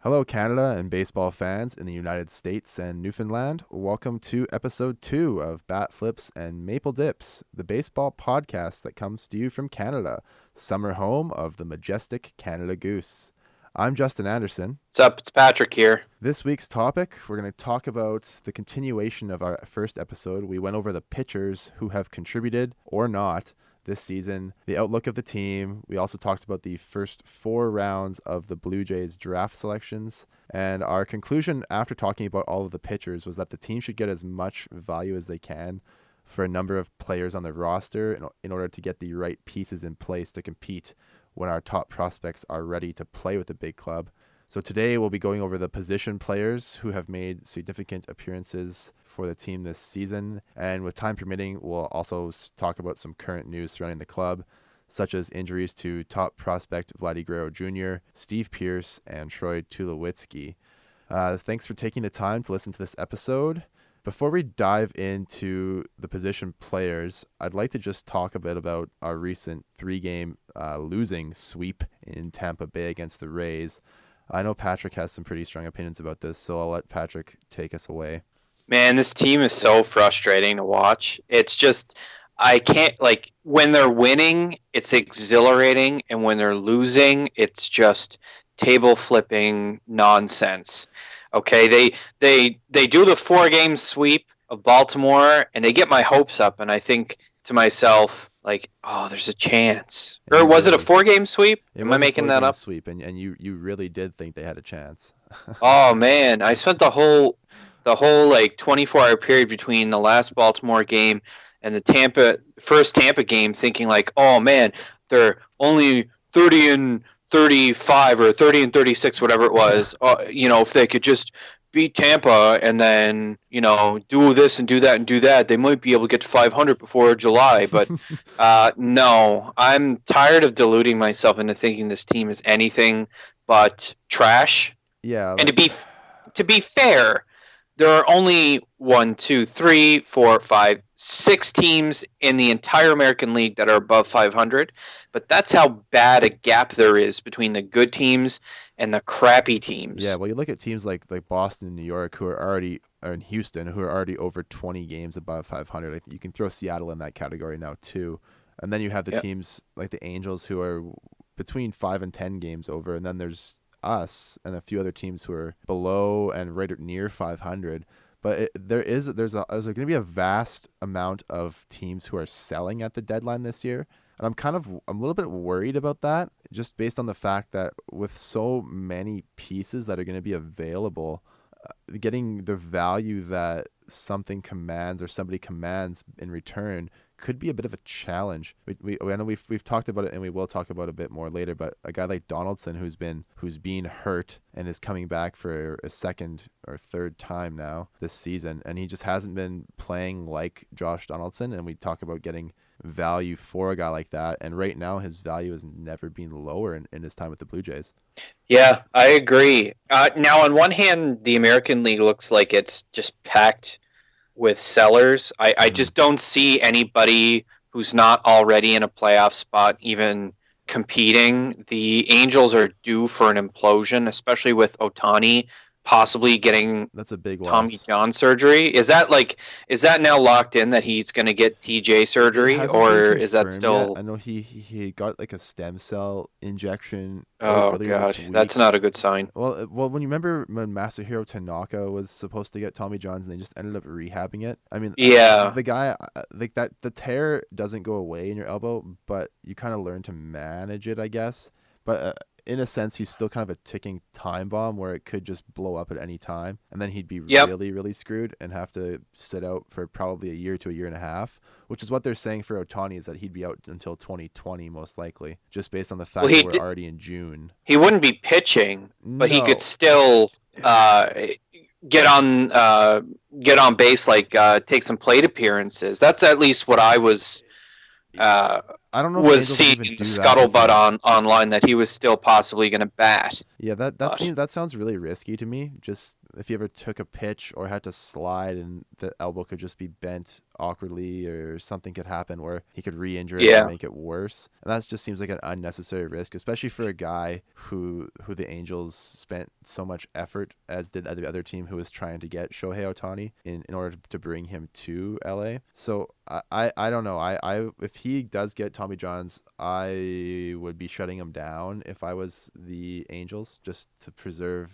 Hello, Canada and baseball fans in the United States and Newfoundland. Welcome to episode 2 of Bat Flips and Maple Dips, the baseball podcast that comes to you from Canada, summer home of the majestic Canada Goose. I'm Justin Anderson. What's up? It's Patrick here. This week's topic, we're going to talk about the continuation of our first episode. We went over the pitchers who have contributed or not this season, the outlook of the team. We also talked about the first 4 rounds of the Blue Jays draft selections. And our conclusion after talking about all of the pitchers was that the team should get as much value as they can for a number of players on the roster in order to get the right pieces in place to compete when our top prospects are ready to play with the big club. So today we'll be going over the position players who have made significant appearances for the team this season. And with time permitting, we'll also talk about some current news surrounding the club, such as injuries to top prospect Vladdy Guerrero Jr., Steve Pearce, and Troy Tulowitzki. Thanks for taking the time to listen to this episode. Before we dive into the position players, I'd like to just talk a bit about our recent 3-game losing sweep in Tampa Bay against the Rays. I know Patrick has some pretty strong opinions about this, so I'll let Patrick take us away. Man, this team is so frustrating to watch. It's just, I can't, when they're winning, it's exhilarating, and when they're losing, it's just table flipping nonsense. Okay, they do the 4-game sweep of Baltimore, and they get my hopes up, and I think to myself, there's a chance. And Or was it a 4-game sweep? Am I was a making that 4-game up? sweep, and you really did think they had a chance. Oh man, I spent the whole 24-hour period between the last Baltimore game and the first Tampa game thinking oh man, they're only 30 and 35 or 30 and 36, whatever it was. If they could just beat Tampa and then, do this and do that and do that, they might be able to get to 500 before July. But no, I'm tired of deluding myself into thinking this team is anything but trash. Yeah. And to be fair, there are only 6 teams in the entire American League that are above 500. But that's how bad a gap there is between the good teams and the crappy teams. Yeah, well, you look at teams like Boston and New York who are already, or in Houston, who are already over 20 games above 500. You can throw Seattle in that category now too. And then you have the teams like the Angels who are between 5 and 10 games over. And then there's us and a few other teams who are below and right near 500. But there's going to be a vast amount of teams who are selling at the deadline this year. And I'm a little bit worried about that, just based on the fact that with so many pieces that are going to be available, getting the value that something commands or somebody commands in return could be a bit of a challenge. I know we've talked about it, and we will talk about it a bit more later. But a guy like Donaldson, who's been hurt and is coming back for a second or third time now this season, and he just hasn't been playing like Josh Donaldson. And we talk about getting value for a guy like that, and right now his value has never been lower in his time with the Blue Jays. Yeah, I agree. Now, on one hand, the American League looks like it's just packed with sellers. I just don't see anybody who's not already in a playoff spot even competing. The Angels are due for an implosion, especially with Ohtani possibly getting That's a big Tommy loss. John surgery. Is that now locked in that he's going to get TJ surgery, or is that still? Yet. I know he got like a stem cell injection. Oh earlier this God, week. that's not a good sign. Well, when you remember when Masahiro Tanaka was supposed to get Tommy John's and they just ended up rehabbing it. I mean, Yeah. the guy like that, the tear doesn't go away in your elbow, but you kind of learn to manage it, I guess. But in a sense, he's still kind of a ticking time bomb where it could just blow up at any time, and then he'd be really, really screwed and have to sit out for probably a year to a year and a half, which is what they're saying for Ohtani, is that he'd be out until 2020 most likely, just based on the fact that we're already in June. He wouldn't be pitching, but he No. could still get on base, take some plate appearances. That's at least what I was I don't know. Was seeing scuttlebutt online that he was still possibly going to bat. Yeah, that sounds really risky to me. Just if he ever took a pitch or had to slide and the elbow could just be bent awkwardly or something could happen where he could re-injure it or Yeah. make it worse. And that just seems like an unnecessary risk, especially for a guy who the Angels spent so much effort, as did the other team who was trying to get Shohei Ohtani in order to bring him to LA. So I don't know. I if he does get Tommy Johns, I would be shutting him down if I was the Angels, just to preserve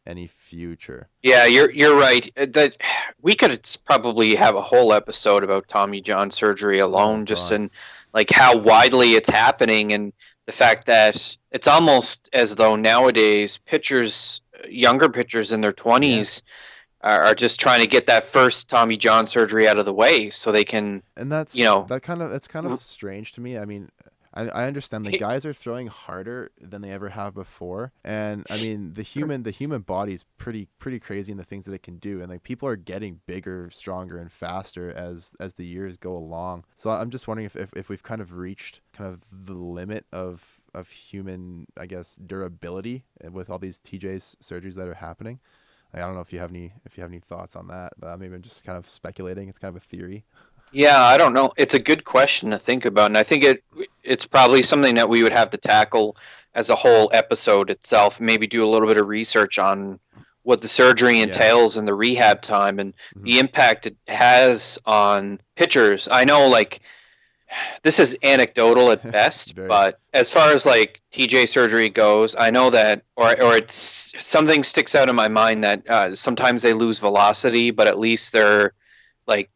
any future. Yeah, you're right. That we could probably have a whole episode about Tommy John surgery Oh alone, just God. in like how widely it's happening, and the fact that it's almost as though nowadays pitchers, younger pitchers in their Yeah. 20s, are just trying to get that first Tommy John surgery out of the way so they can, And you know, that's kind of strange to me. I mean, I understand the guys are throwing harder than they ever have before, and I mean the human body's pretty crazy in the things that it can do, and like people are getting bigger, stronger, and faster as the years go along. So I'm just wondering if we've kind of reached kind of the limit of human, I guess, durability with all these TJ's surgeries that are happening. Like, I don't know if you have any thoughts on that, but maybe I'm just kind of speculating. It's kind of a theory. yeah, I don't know. It's a good question to think about, and I think it's probably something that we would have to tackle as a whole episode itself. Maybe do a little bit of research on what the surgery Yeah. entails and the rehab time and Hmm. the impact it has on pitchers. I know, like, this is anecdotal at best, Very. but as far as like TJ surgery goes, I know that, or it's something sticks out in my mind that sometimes they lose velocity, but at least they're like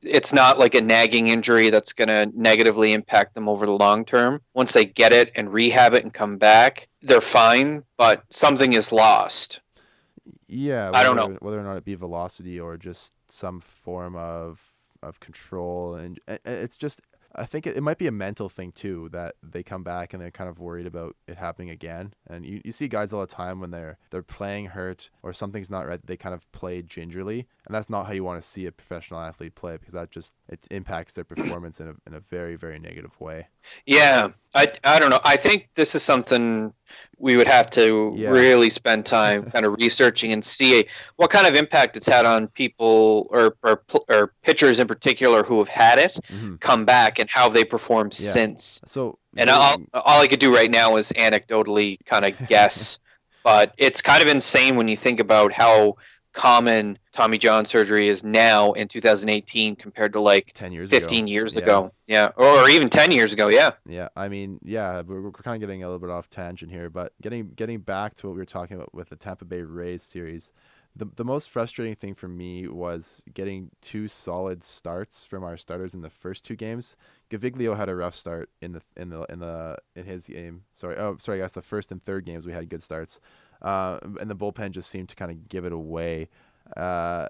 it's not like a nagging injury that's going to negatively impact them over the long term. Once they get it and rehab it and come back, they're fine, but something is lost. Yeah, I don't know. whether or not it be velocity or just some form of control, and it's just I think it might be a mental thing too that they come back and they're kind of worried about it happening again. And you see guys all the time when they're playing hurt or something's not right, they kind of play gingerly, and that's not how you want to see a professional athlete play because that just it impacts their performance in a very very negative way. Yeah, I don't know. I think this is something we would have to Yeah. really spend time kind of researching and see what kind of impact it's had on people or pitchers in particular who have had it Hmm. come back and how they performed Yeah. since. So And getting all I could do right now is anecdotally kind of guess, but it's kind of insane when you think about how common Tommy John surgery is now in 2018 compared to like 10 years ago. 15 years Yeah. ago. Yeah, or even 10 years ago. Yeah. Yeah, I mean, yeah, we're kind of getting a little bit off tangent here, but getting back to what we were talking about with the Tampa Bay Rays series, the most frustrating thing for me was getting two solid starts from our starters in the first two games. Gaviglio had a rough start in his game. Sorry, I guess the first and third games we had good starts, and the bullpen just seemed to kind of give it away, uh,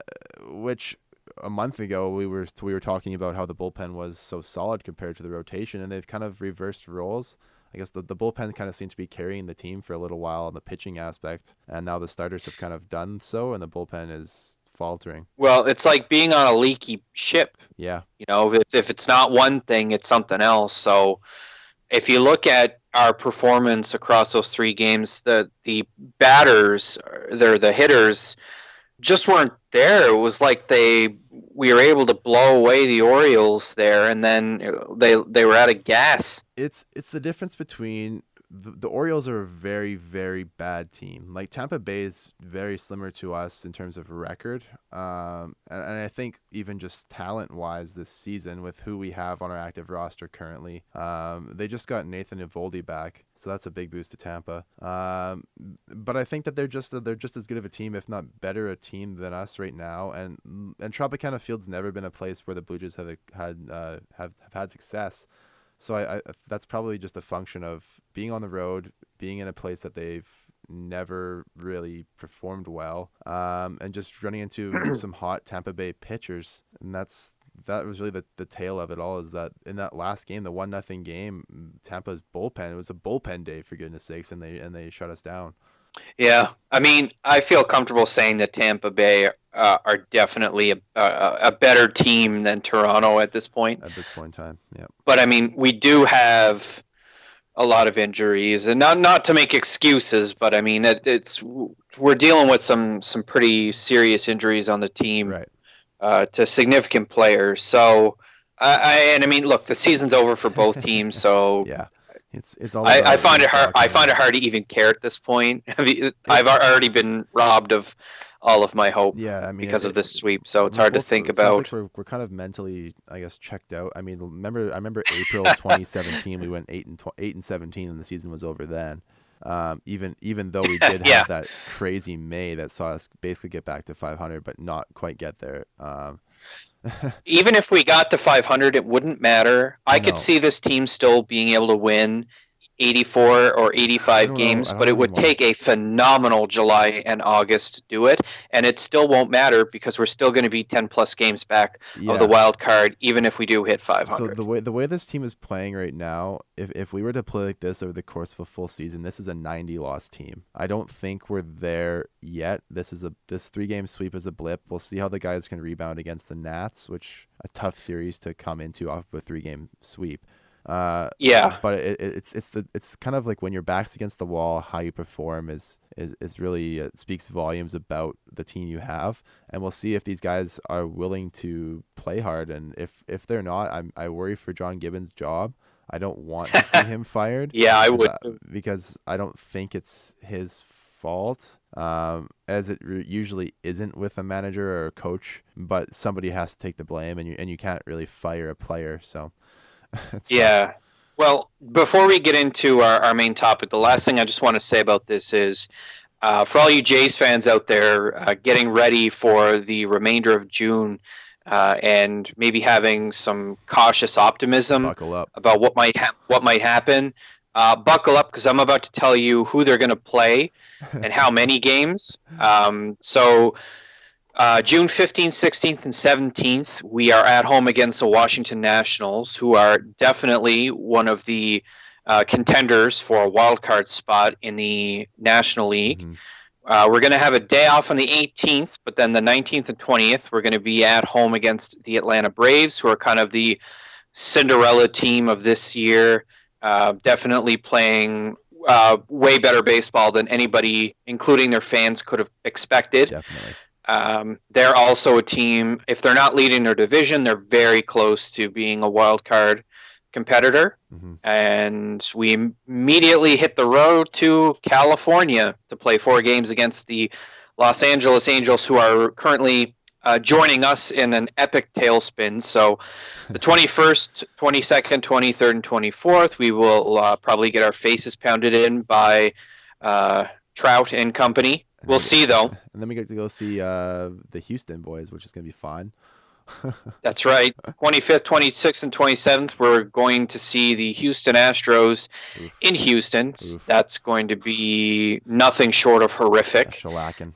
which a month ago we were talking about how the bullpen was so solid compared to the rotation, and they've kind of reversed roles. I guess the bullpen kind of seemed to be carrying the team for a little while in the pitching aspect, and now the starters have kind of done so, and the bullpen is faltering. Well, it's like being on a leaky ship. Yeah. You know, if it's not one thing, it's something else. So if you look at our performance across those three games, the batters, the hitters, just weren't there. It was like we were able to blow away the Orioles there, and then they were out of gas. It's the difference between the Orioles are a very very bad team. Like Tampa Bay is very similar to us in terms of record, and I think even just talent wise this season with who we have on our active roster currently, they just got Nathan Eovaldi back, so that's a big boost to Tampa. But I think that they're just as good of a team, if not better a team than us right now. And Tropicana Field's never been a place where the Blue Jays have had success. So I that's probably just a function of being on the road, being in a place that they've never really performed well, and just running into some hot Tampa Bay pitchers. And that was really the tale of it all, is that in that last game, the 1-0 game, Tampa's bullpen, it was a bullpen day for goodness sakes, and they shut us down. Yeah, I mean, I feel comfortable saying that Tampa Bay are definitely a better team than Toronto at this point. At this point in time. Yeah. But I mean, we do have a lot of injuries, and not to make excuses, but I mean we're dealing with some pretty serious injuries on the team Right. to significant players. So I mean, look, the season's over for both teams, so Yeah. It's all I about find it hard. I restocking find it and hard to even care at this point. I mean, it. I've already been robbed of all of my hope Yeah, I mean, because of this sweep, so it's we're hard to both. think It sounds like about. we're kind of mentally, I guess, checked out. I mean, I remember April 2017. We went 8-17, and the season was over then. Even though we did Yeah, have that crazy May that saw us basically get back to 500, but not quite get there. even if we got to 500, it wouldn't matter. I could No, see this team still being able to win 84 or I 85 don't know. I games, don't but know it would anymore. take a phenomenal July and August to do it, and it still won't matter because we're still going to be 10 plus games back of the Yeah. wild card, even if we do hit So 500. the way this team is playing right now, if we were to play like this over the course of a full season, this is a 90 loss team. I don't think we're there yet. This 3-game sweep is a blip. We'll see how the guys can rebound against the Nats, which a tough series to come into off of a 3-game sweep. Yeah, But it's kind of like when your back's against the wall, how you perform is really speaks volumes about the team you have, and we'll see if these guys are willing to play hard, and if they're not, I worry for John Gibbons' job. I don't want to see him fired yeah, I because would. because I don't think it's his fault, as it usually isn't with a manager or a coach, but somebody has to take the blame, and you can't really fire a player, so. It's tough. Yeah. Well, before we get into our main topic, the last thing I just want to say about this is for all you Jays fans out there getting ready for the remainder of June and maybe having some cautious optimism Buckle up. about what might happen, buckle up because I'm about to tell you who they're going to play and how many games. June 15th, 16th, and 17th, we are at home against the Washington Nationals, who are definitely one of the contenders for a wild card spot in the National League. Hmm. We're going to have a day off on the 18th, but then the 19th and 20th, we're going to be at home against the Atlanta Braves, who are kind of the Cinderella team of this year, definitely playing way better baseball than anybody, including their fans, could have expected. Definitely. They're also a team, if they're not leading their division, they're very close to being a wild card competitor. Hmm. And we immediately hit the road to California to play 4 games against the Los Angeles Angels, who are currently joining us in an epic tailspin. So the 21st, 22nd, 23rd, and 24th, we will probably get our faces pounded in by Trout and company. We'll see, though. And then we get to go see the Houston boys, which is going to be fun. That's right. 25th, 26th, and 27th, we're going to see the Houston Astros Oof. in Houston. Oof. That's going to be nothing short of horrific. Shellacking.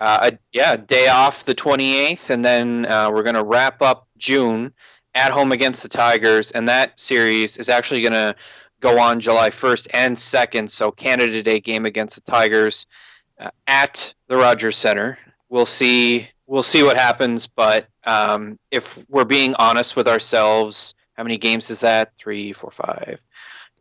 Day off the 28th, and then we're going to wrap up June at home against the Tigers, and that series is actually going to go on July 1st and 2nd, so Canada Day game against the Tigers at the Rogers Center. We'll see what happens, but if we're being honest with ourselves, how many games is that? 3, 4, 5,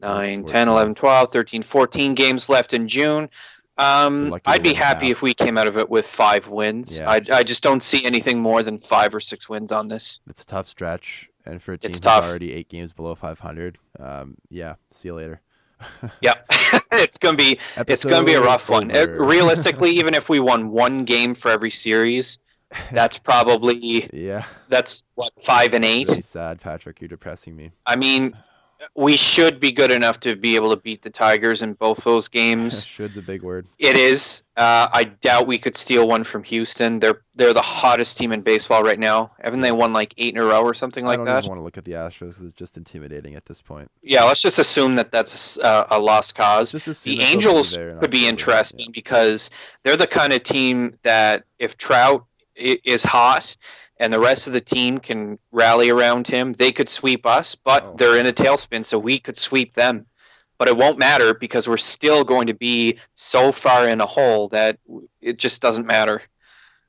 9, 10, 11, 12, 13, 14 games left in June. I'd be happy if we came out of it with 5 wins. Yeah. I just don't see anything more than 5 or 6 wins on this. It's a tough stretch, and for a team It's who's tough. already 8 games below 500, yeah, see you later. Yeah, it's gonna be a rough one. Realistically, even if we won 1 game for every series, that's probably Yeah. that's what 5 and 8. It's really sad, Patrick. You're depressing me. I mean, we should be good enough to be able to beat the Tigers in both those games. Should's a big word. It is. I doubt we could steal one from Houston. They're the hottest team in baseball right now. Haven't they won like 8 in a row or something like I don't that? even want to look at the Astros because it's just intimidating at this point. Yeah, let's just assume that that's a lost cause. Just assume The that they'll be Angels there in could be October. interesting because they're the kind of team that if Trout is hot and the rest of the team can rally around him, they could sweep us, but they're in a tailspin, so we could sweep them. But it won't matter because we're still going to be so far in a hole that it just doesn't matter.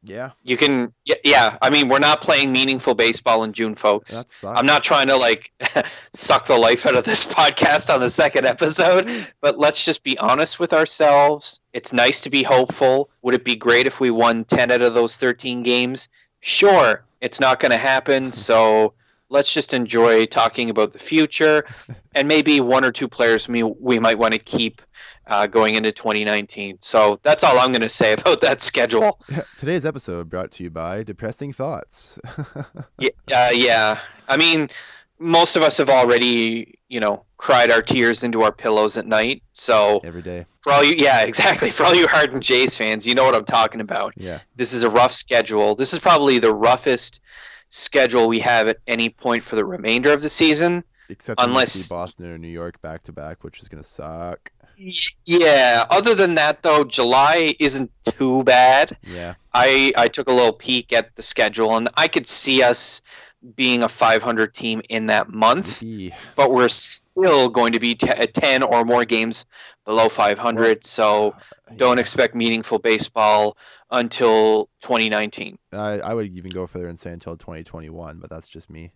Yeah, You can, yeah. I mean, we're not playing meaningful baseball in June, folks. that I'm sucks. not trying to like suck the life out of this podcast on the second episode, but let's just be honest with ourselves. It's nice to be hopeful. Would it be great if we won 10 out of those 13 games? Sure. It's not going to happen. So let's just enjoy talking about the future and maybe one or two players we might want to keep going into 2019. So that's all I'm going to say about that schedule. Today's episode brought to you by Depressing Thoughts. Yeah. I mean, most of us have already, cried our tears into our pillows at night. So Every day. for all you, yeah, exactly. For all you Harden Jays fans, you know what I'm talking about. Yeah. This is a rough schedule. This is probably the roughest schedule we have at any point for the remainder of the season. Except when we see Unless, Boston or New York back to back, which is gonna suck. yeah. Other than that, though, July isn't too bad. Yeah. I took a little peek at the schedule, and I could see us being a 500 team in that month, Yippee. but we're still going to be 10 or more games below 500. So don't Yeah. expect meaningful baseball until 2019. I would even go further and say until 2021, but that's just me.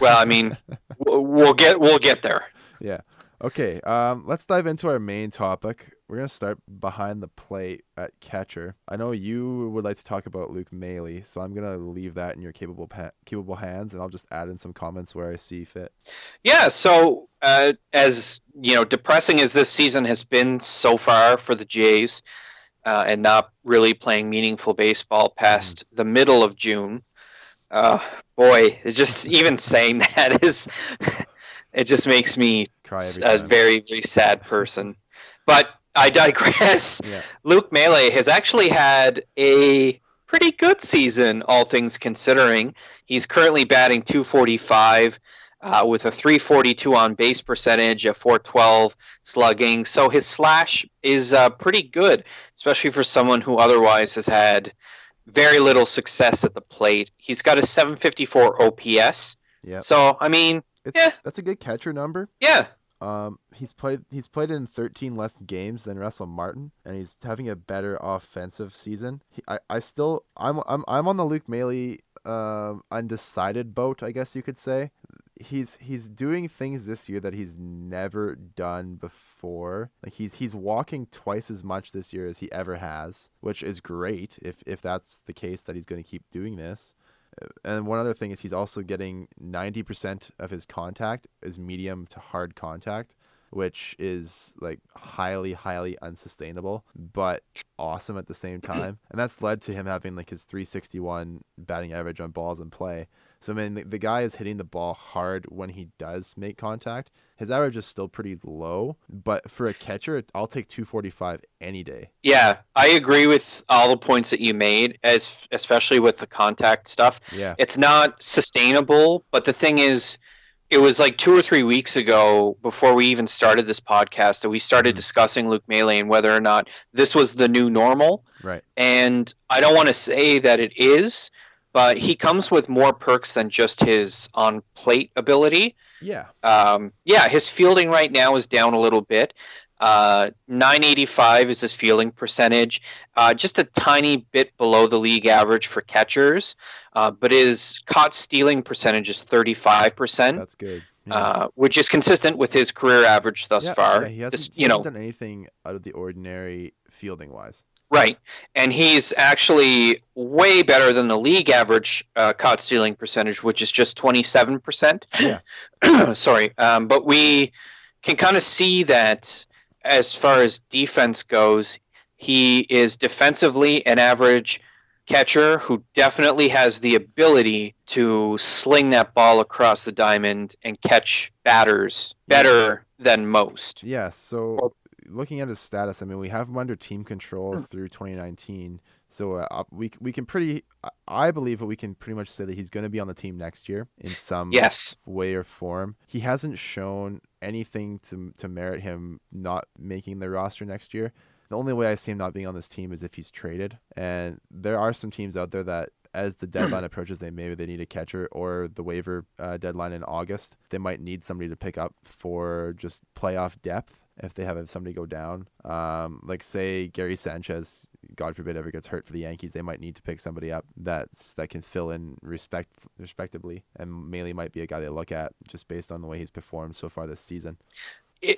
Well, I mean, we'll get there. Yeah. Okay. Let's dive into our main topic. We're gonna start behind the plate at catcher. I know you would like to talk about Luke Maley, so I'm gonna leave that in your capable hands, and I'll just add in some comments where I see fit. Yeah. So as depressing as this season has been so far for the Jays, and not really playing meaningful baseball past the middle of June. Boy, it's just even saying that is, it just makes me Cry every a time. very, very sad person. But I digress. Yeah. Luke Maley has actually had a pretty good season, all things considering. He's currently batting .245 with a .342 on base percentage, a .412 slugging. So his slash is pretty good, especially for someone who otherwise has had very little success at the plate. He's got a .754 OPS. Yeah. So, I mean, That's a good catcher number. yeah. He's played in 13 less games than Russell Martin, and he's having a better offensive season. I'm on the Luke Maley undecided boat, I guess you could say. He's doing things this year that he's never done before. Like he's walking twice as much this year as he ever has, which is great if that's the case that he's going to keep doing this. And one other thing is he's also getting 90% of his contact is medium to hard contact, which is like highly, highly unsustainable, but awesome at the same time. And that's led to him having like his .361 batting average on balls in play. So, I mean, the guy is hitting the ball hard when he does make contact. His average is still pretty low, but for a catcher, I'll take .245 any day. Yeah, I agree with all the points that you made, especially with the contact stuff. Yeah. It's not sustainable, but the thing is, it was like 2 or 3 weeks ago before we even started this podcast that we started discussing Luke Maley and whether or not this was the new normal. Right. And I don't want to say that it is, but he comes with more perks than just his on-plate ability. Yeah. His fielding right now is down a little bit. 985 is his fielding percentage, just a tiny bit below the league average for catchers, but his caught stealing percentage is 35%. That's good. Yeah. Which is consistent with his career average thus far. Yeah, he hasn't done anything out of the ordinary fielding-wise. Right, and he's actually way better than the league average caught stealing percentage, which is just 27%. Yeah. Sorry, but we can kind of see that as far as defense goes, he is defensively an average catcher who definitely has the ability to sling that ball across the diamond and catch batters better than most. Yeah, so looking at his status, I mean, we have him under team control through 2019. So we can I believe that we can pretty much say that he's going to be on the team next year in some way or form. He hasn't shown anything to merit him not making the roster next year. The only way I see him not being on this team is if he's traded. And there are some teams out there that as the deadline approaches, maybe they need a catcher, or the waiver deadline in August, they might need somebody to pick up for just playoff depth if they have somebody go down. Like say Gary Sanchez God forbid, ever gets hurt for the Yankees, they might need to pick somebody up that can fill in respectably. And Maley might be a guy they look at just based on the way he's performed so far this season.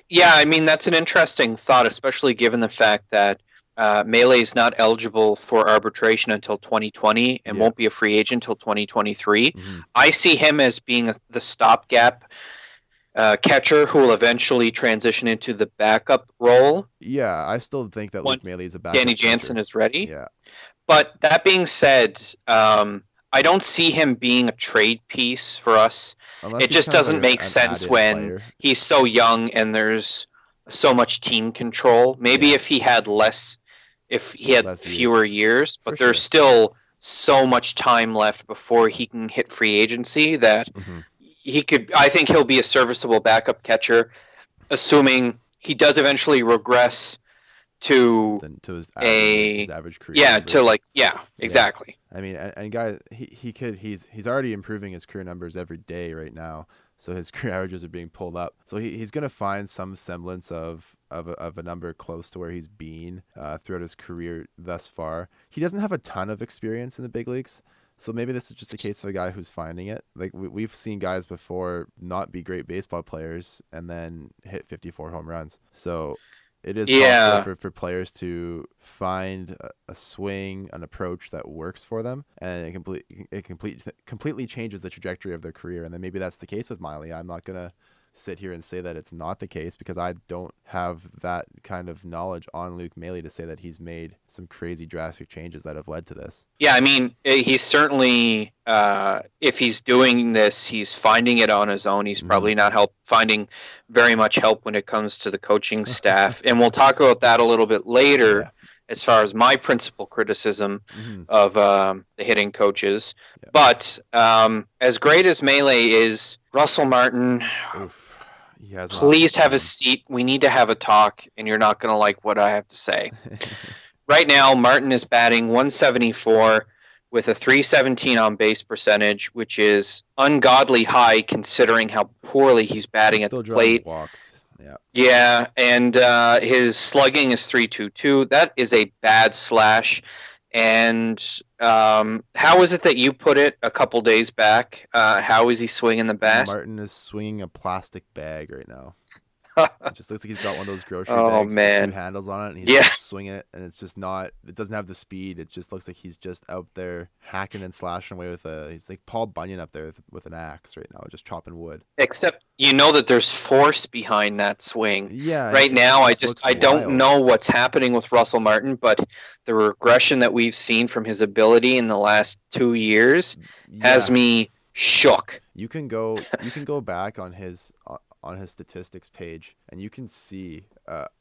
Yeah, I mean, that's an interesting thought, especially given the fact that Melee is not eligible for arbitration until 2020 and won't be a free agent until 2023. Mm-hmm. I see him as being the stopgap catcher who will eventually transition into the backup role. Yeah, I still think that Luke Maley is a backup Danny Jansen catcher. is ready. Yeah. But that being said, I don't see him being a trade piece for us. It just doesn't make sense when he's so young and there's so much team control. Maybe if he had fewer years, but there's still so much time left before he can hit free agency that I think he'll be a serviceable backup catcher, assuming he does eventually regress to his average career. Yeah, numbers. Exactly. I mean, and guys, he's already improving his career numbers every day right now. So his career averages are being pulled up. So he's going to find some semblance of a number close to where he's been throughout his career thus far. He doesn't have a ton of experience in the big leagues. So maybe this is just a case of a guy who's finding it. Like we've seen guys before not be great baseball players and then hit 54 home runs. So it is possible for players to find a swing, an approach that works for them, and it completely changes the trajectory of their career. And then maybe that's the case with Miley. I'm not gonna sit here and say that it's not the case because I don't have that kind of knowledge on Luke Maley to say that he's made some crazy drastic changes that have led to this. Yeah, I mean, he's certainly, if he's doing this, he's finding it on his own. He's probably not finding very much help when it comes to the coaching staff. And we'll talk about that a little bit later as far as my principal criticism of the hitting coaches. Yeah. But as great as Maley is, Russell Martin... Please have a seat. We need to have a talk, and you're not going to like what I have to say. Right now, Martin is batting 174 with a 317 on base percentage, which is ungodly high considering how poorly he's batting at the plate. Walks. Yeah, and his slugging is 322. That is a bad slash. And how is it that you put it a couple days back? How is he swinging the bat? Martin is swinging a plastic bag right now. It just looks like he's got one of those grocery bags with 2 handles on it, and he's just swinging it, and it's just not. It doesn't have the speed. It just looks like he's just out there hacking and slashing away he's like Paul Bunyan up there with an axe right now, just chopping wood. Except you know that there's force behind that swing. Yeah. Right now, I don't know what's happening with Russell Martin, but the regression that we've seen from his ability in the last 2 years has me shook. You can go back on his statistics page, and you can see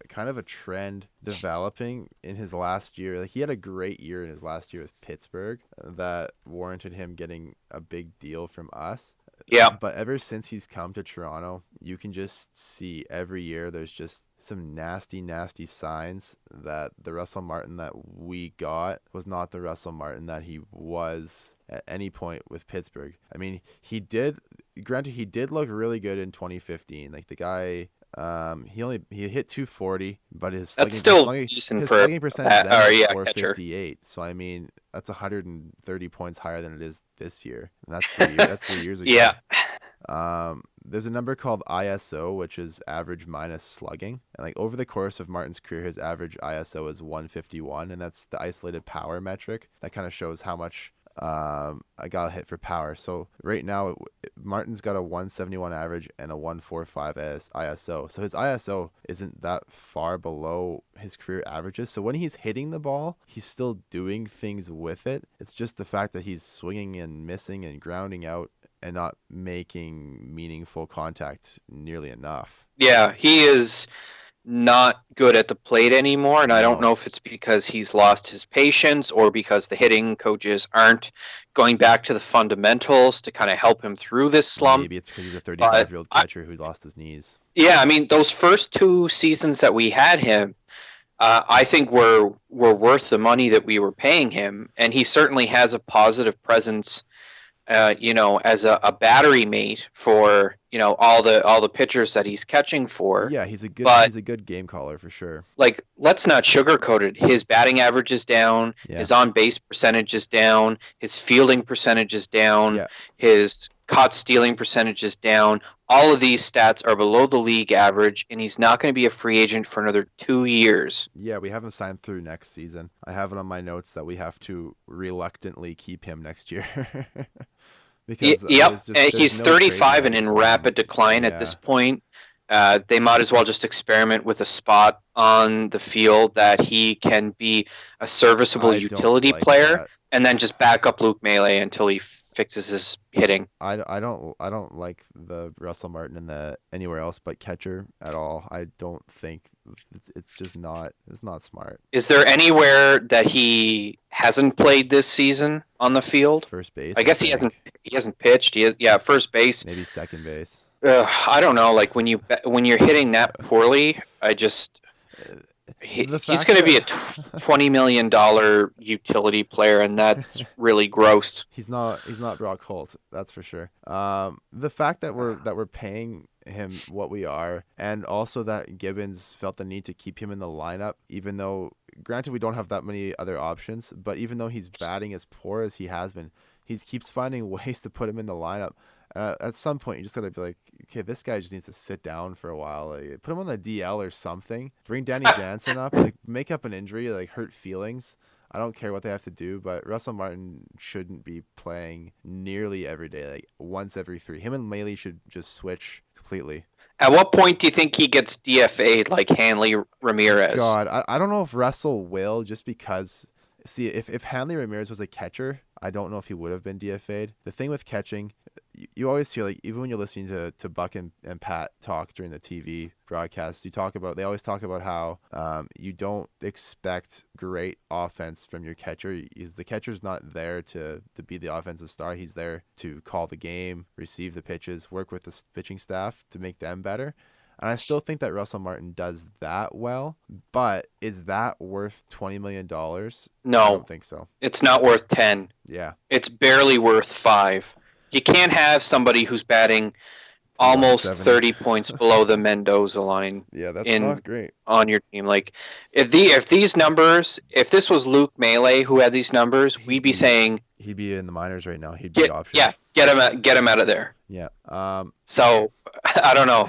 kind of a trend developing in his last year. Like he had a great year in his last year with Pittsburgh that warranted him getting a big deal from us. Yeah. But ever since he's come to Toronto, you can just see every year there's just some nasty, nasty signs that the Russell Martin that we got was not the Russell Martin that he was at any point with Pittsburgh. I mean, he did look really good in 2015. Like the guy, he hit 240, but his slugging percentage was 458. So I mean, that's 130 points higher than it is this year, and that's 3 years ago. Yeah. There's a number called ISO, which is average minus slugging. And like over the course of Martin's career, his average ISO is 151, and that's the isolated power metric. That kind of shows how much I got hit for power. So right now, Martin's got a 171 average and a 145 ISO. So his ISO isn't that far below his career averages. So when he's hitting the ball, he's still doing things with it. It's just the fact that he's swinging and missing and grounding out and not making meaningful contact nearly enough. Yeah, he is not good at the plate anymore, and I don't know if it's because he's lost his patience or because the hitting coaches aren't going back to the fundamentals to kind of help him through this slump. Maybe it's because he's a 35-year-old catcher who lost his knees. Yeah, I mean, those first 2 seasons that we had him, I think were worth the money that we were paying him, and he certainly has a positive presence as a battery mate for all the pitchers that he's catching for. Yeah, But he's a good game caller for sure. like, let's not sugarcoat it. His batting average is down. Yeah. His on base percentage is down. His fielding percentage is down. Yeah. His caught stealing percentage is down. All of these stats are below the league average, and he's not going to be a free agent for another 2 years. Yeah, we have him signed through next season. I have it on my notes that we have to reluctantly keep him next year. Because Yep, there's he's no 35 trade and in value for him. rapid decline at Yeah. this point. They might as well just experiment with a spot on the field that he can be a serviceable I don't utility like player, that. and then just back up Luke Melee until he fixes his hitting. I don't like the Russell Martin in the anywhere else but catcher at all. I don't think it's just not smart. Is there anywhere that he hasn't played this season on the field? First base. I guess he think. hasn't pitched. First base. Maybe second base. I don't know. Like when you're hitting that poorly, he's fact going to be a that- $20 million utility player, and that's really gross. He's not Brock Holt, that's for sure. The fact that we're paying him what we are, and also that Gibbons felt the need to keep him in the lineup, even though granted we don't have that many other options, but even though he's batting as poor as he has been, he keeps finding ways to put him in the lineup. At some point, you just gotta be like, okay, this guy just needs to sit down for a while. Like, put him on the DL or something. Bring Danny Jansen up. Like, make up an injury. Like, hurt feelings. I don't care what they have to do, but Russell Martin shouldn't be playing nearly every day. Like, once every 3. Him and Maley should just switch completely. At what point do you think he gets DFA'd like Hanley Ramirez? God, I don't know if Russell will, just because. See, if Hanley Ramirez was a catcher, I don't know if he would have been DFA'd. The thing with catching, you always hear, like, even when you're listening to Buck and Pat talk during the TV broadcast, they always talk about how you don't expect great offense from your catcher. The catcher's not there to be the offensive star. He's there to call the game, receive the pitches, work with the pitching staff to make them better. And I still think that Russell Martin does that well, but is that worth $20 million? No. I don't think so. It's not worth 10. Yeah. It's barely worth 5. You can't have somebody who's batting almost 30 points below the Mendoza line. Yeah, that's not great. On your team. Like, if this was Luke Melee who had these numbers, we'd be saying he'd be in the minors right now. He'd be option. Yeah, get him out of there. Yeah. So I don't know.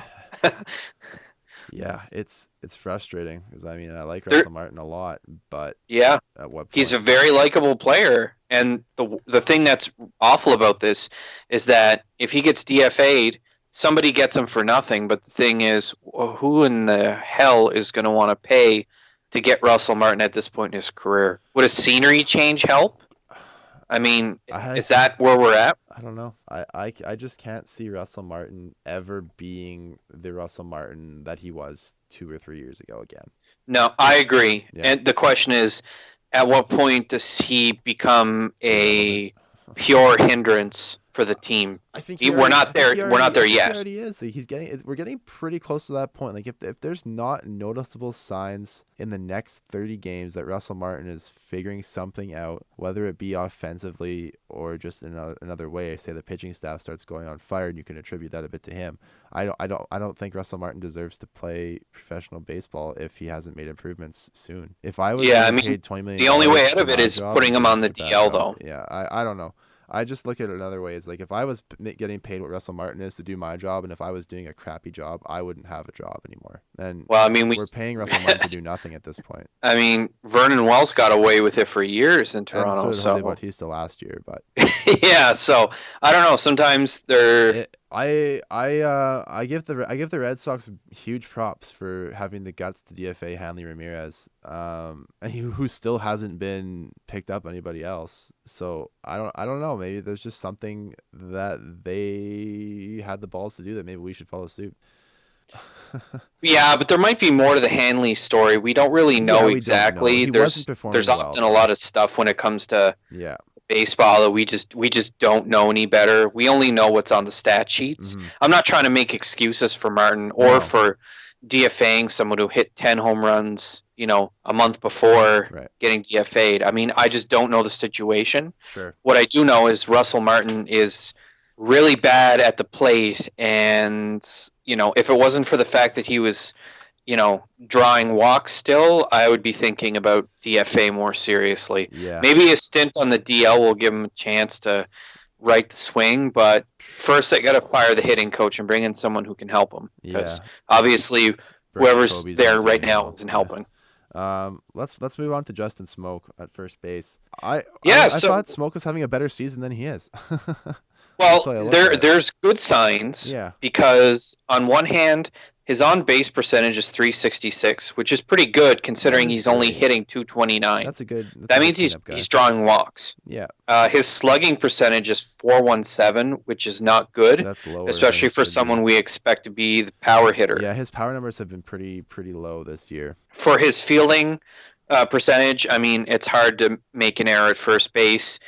Yeah, it's frustrating because I like Russell Martin a lot, but yeah, at what point? He's a very likable player, and the thing that's awful about this is that if he gets DFA'd, somebody gets him for nothing. But the thing is, who in the hell is going to want to pay to get Russell Martin at this point in his career? Would a scenery change help? I mean, is that where we're at? I don't know. I just can't see Russell Martin ever being the Russell Martin that he was 2 or 3 years ago again. No, I agree. Yeah. And the question is, at what point does he become a pure hindrance for the team? I think we're not there yet. He already is. We're getting pretty close to that point. Like if there's not noticeable signs in the next 30 games that Russell Martin is figuring something out, whether it be offensively or just in another way, say the pitching staff starts going on fire, and you can attribute that a bit to him. I don't think Russell Martin deserves to play professional baseball if he hasn't made improvements soon. If I was paid $20 million, the only way out of it is putting him on the DL, though. Yeah, I don't know. I just look at it another way. It's like if I was getting paid what Russell Martin is to do my job, and if I was doing a crappy job, I wouldn't have a job anymore. And we're paying Russell Martin to do nothing at this point. I mean, Vernon Wells got away with it for years in Toronto. And so did Jose Bautista last year, but yeah. So I don't know. Sometimes they're. I give the Red Sox huge props for having the guts to DFA Hanley Ramirez, and who still hasn't been picked up anybody else. So I don't know. Maybe there's just something that they had the balls to do that maybe we should follow suit. Yeah, but there might be more to the Hanley story. We don't really know exactly. There's often a lot of stuff when it comes to baseball that we just don't know any better. We only know what's on the stat sheets. Mm-hmm. I'm not trying to make excuses for Martin or for DFAing someone who hit 10 home runs, a month before Right. getting DFA'd. I mean, I just don't know the situation. Sure. What I do know is Russell Martin is really bad at the plate, and if it wasn't for the fact that he was drawing walks still, I would be thinking about DFA more seriously. Yeah. Maybe a stint on the DL will give him a chance to right the swing, but first I got to fire the hitting coach and bring in someone who can help him, because obviously whoever's Jacoby's there not right doing now well. isn't helping. Let's move on to Justin Smoke at first base. I So thought Smoke was having a better season than he is. well, That's why I look at it. there's good signs, Yeah. because on one hand, his on base percentage is .366, which is pretty good considering he's only great. hitting .229. That's a good. That means he's drawing walks. Yeah. His slugging percentage is .417, which is not good, That's lower, especially for someone we expect to be the power hitter. Yeah, his power numbers have been pretty low this year. For his fielding percentage, I mean, it's hard to make an error at first base.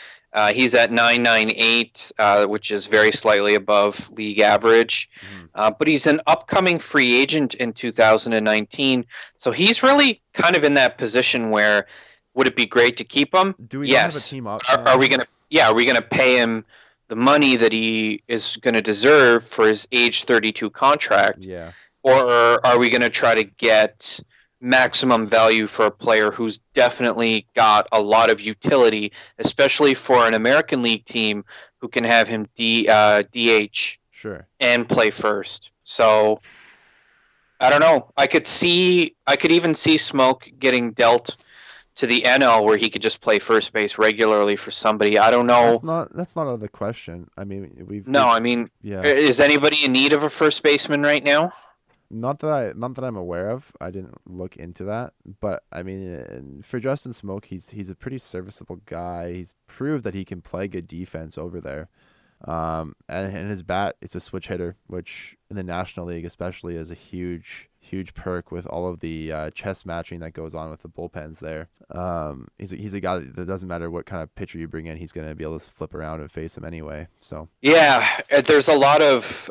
He's at .998, which is very slightly above league average. But he's an upcoming free agent in 2019, so he's really kind of in that position where, would it be great to keep him? Do we have a team option? Are we gonna pay him the money that he is going to deserve for his age 32 contract? Yeah. Or are we going to try to get maximum value for a player who's definitely got a lot of utility, especially for an American League team who can have him DH Sure. and play first? So I don't know. I could even see Smoke getting dealt to the NL where he could just play first base regularly for somebody. I don't know. That's not out of the question. I mean, yeah. Is anybody in need of a first baseman right now? Not that I'm aware of. I didn't look into that, but I mean, for Justin Smoke, he's a pretty serviceable guy. He's proved that he can play good defense over there. And his bat is a switch hitter, which in the National League especially is a huge perk with all of the chess matching that goes on with the bullpens there. He's a guy that doesn't matter what kind of pitcher you bring in, he's going to be able to flip around and face him anyway. So yeah, there's a lot of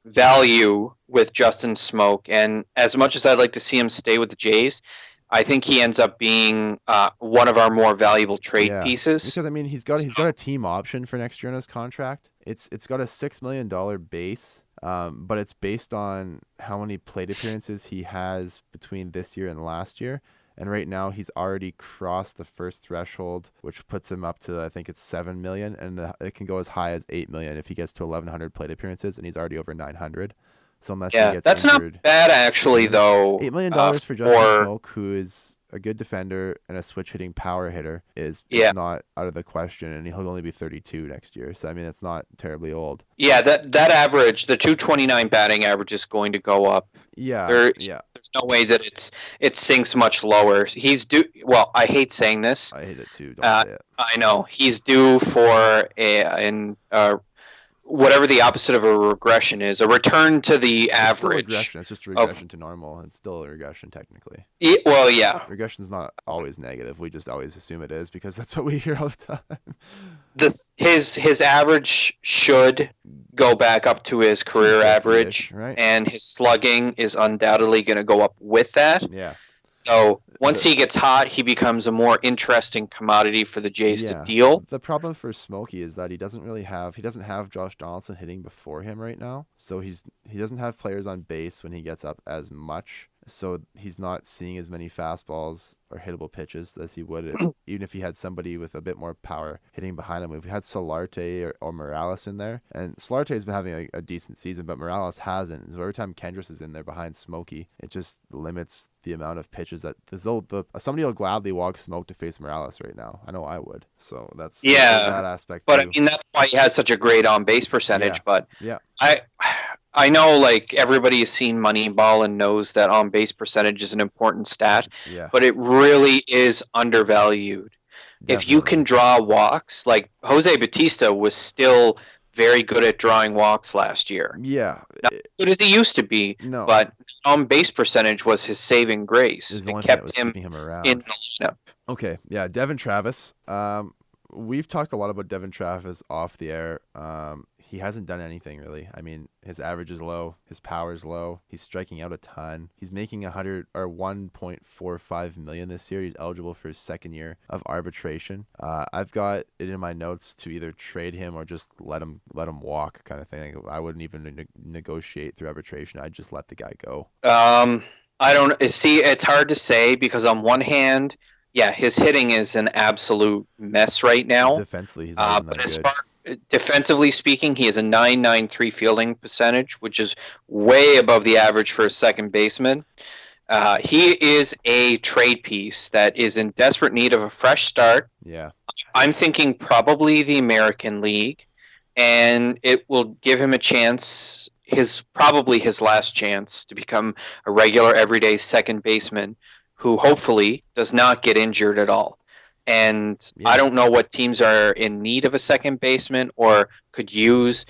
value with Justin Smoke, and as much as I'd like to see him stay with the Jays, I think he ends up being one of our more valuable trade pieces. Because I mean, he's got a team option for next year in his contract. It's got a $6 million base, but it's based on how many plate appearances he has between this year and last year. And right now he's already crossed the first threshold, which puts him up to, I think it's 7 million, and it can go as high as 8 million if he gets to 1,100 plate appearances, and he's already over 900. So unless he gets that's injured, not bad actually, though. $8 million for Justin Smoke, who is a good defender and a switch hitting power hitter, is not out of the question, and he'll only be 32 next year. So I mean, it's not terribly old. Yeah, that average, the 229 batting average, is going to go up. Yeah, there's no way that it sinks much lower. He's due. Well, I hate saying this. I hate it too. Don't say it. I know he's due for whatever the opposite of a regression is, a return to the average. Still a regression. It's just a regression to normal. It's still a regression technically. Well, yeah. Regression's not always negative. We just always assume it is because that's what we hear all the time. His average should go back up to his career average, right? And his slugging is undoubtedly going to go up with that. Yeah. So once he gets hot, he becomes a more interesting commodity for the Jays to deal. The problem for Smokey is that he doesn't have Josh Donaldson hitting before him right now. So he doesn't have players on base when he gets up as much. So he's not seeing as many fastballs or hittable pitches as he would even if he had somebody with a bit more power hitting behind him. We've had Solarte or Morales in there, and Solarte has been having a decent season, but Morales hasn't. So every time Kendricks is in there behind Smokey, it just limits the amount of pitches that somebody will gladly walk Smoke to face Morales right now. I know I would. So that's that aspect. But too. I mean, that's why he has such a great on base percentage. But yeah. I know, like, everybody has seen Moneyball and knows that on-base percentage is an important stat, but it really is undervalued. Definitely. If you can draw walks, like Jose Bautista was still very good at drawing walks last year. Yeah. Not as good as he used to be, but on-base percentage was his saving grace. It kept him around in the lineup. Okay, yeah, Devin Travis. We've talked a lot about Devin Travis off the air. he hasn't done anything really. I mean, his average is low, his power is low. He's striking out a ton. He's making 1.45 million this year. He's eligible for his second year of arbitration. I've got it in my notes to either trade him or just let him walk, kind of thing. I wouldn't even negotiate through arbitration. I'd just let the guy go. I don't see. It's hard to say because on one hand, yeah, his hitting is an absolute mess right now. Defensively, he's not even that good. Defensively speaking, he has a .993 fielding percentage, which is way above the average for a second baseman. He is a trade piece that is in desperate need of a fresh start. Yeah. I'm thinking probably the American League, and it will give him a chance, probably his last chance to become a regular everyday second baseman who hopefully does not get injured at all. And yeah. I don't know what teams are in need of a second baseman or could use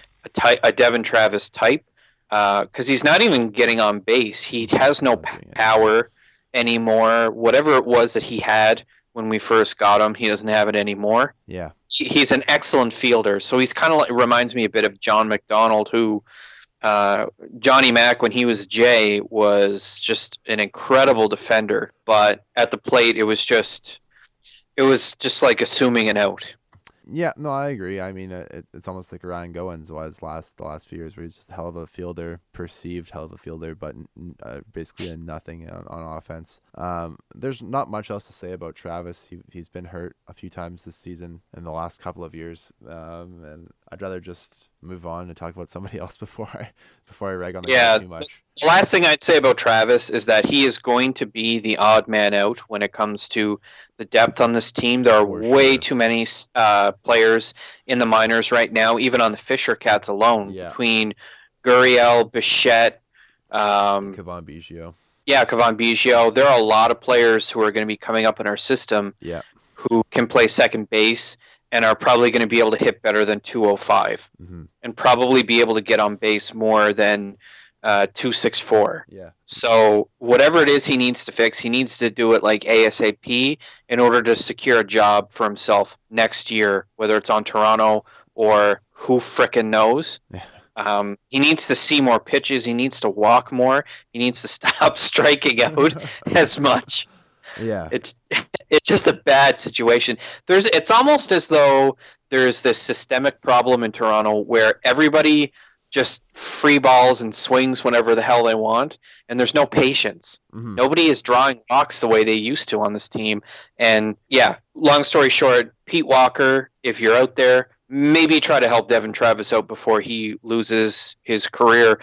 a Devin Travis type because he's not even getting on base. He has no power anymore. Whatever it was that he had when we first got him, he doesn't have it anymore. Yeah, he's an excellent fielder. So he's kind of like, reminds me a bit of John McDonald, who Johnny Mac, when he was Jay, was just an incredible defender. But at the plate, it was just like assuming an out. Yeah, no, I agree. I mean, it's almost like Ryan Goins was the last few years, where he's just a hell of a fielder, perceived hell of a fielder, but basically a nothing on offense. There's not much else to say about Travis. He's been hurt a few times this season in the last couple of years, and I'd rather just move on and talk about somebody else before I rag on the guy too much. The last thing I'd say about Travis is that he is going to be the odd man out when it comes to the depth on this team. There are way too many players in the minors right now, even on the Fisher Cats alone, between Gurriel, Bichette, Cavan Biggio. Yeah, Cavan Biggio. There are a lot of players who are going to be coming up in our system who can play second base and are probably going to be able to hit better than 205 and probably be able to get on base more than 264. Yeah. So whatever it is he needs to fix, he needs to do it like ASAP in order to secure a job for himself next year, whether it's on Toronto or who frickin' knows. He needs to see more pitches. He needs to walk more. He needs to stop striking out as much. Yeah. It's just a bad situation. It's almost as though there's this systemic problem in Toronto where everybody just free balls and swings whenever the hell they want, and there's no patience. Nobody is drawing walks the way they used to on this team. And yeah, long story short, Pete Walker, if you're out there, maybe try to help Devin Travis out before he loses his career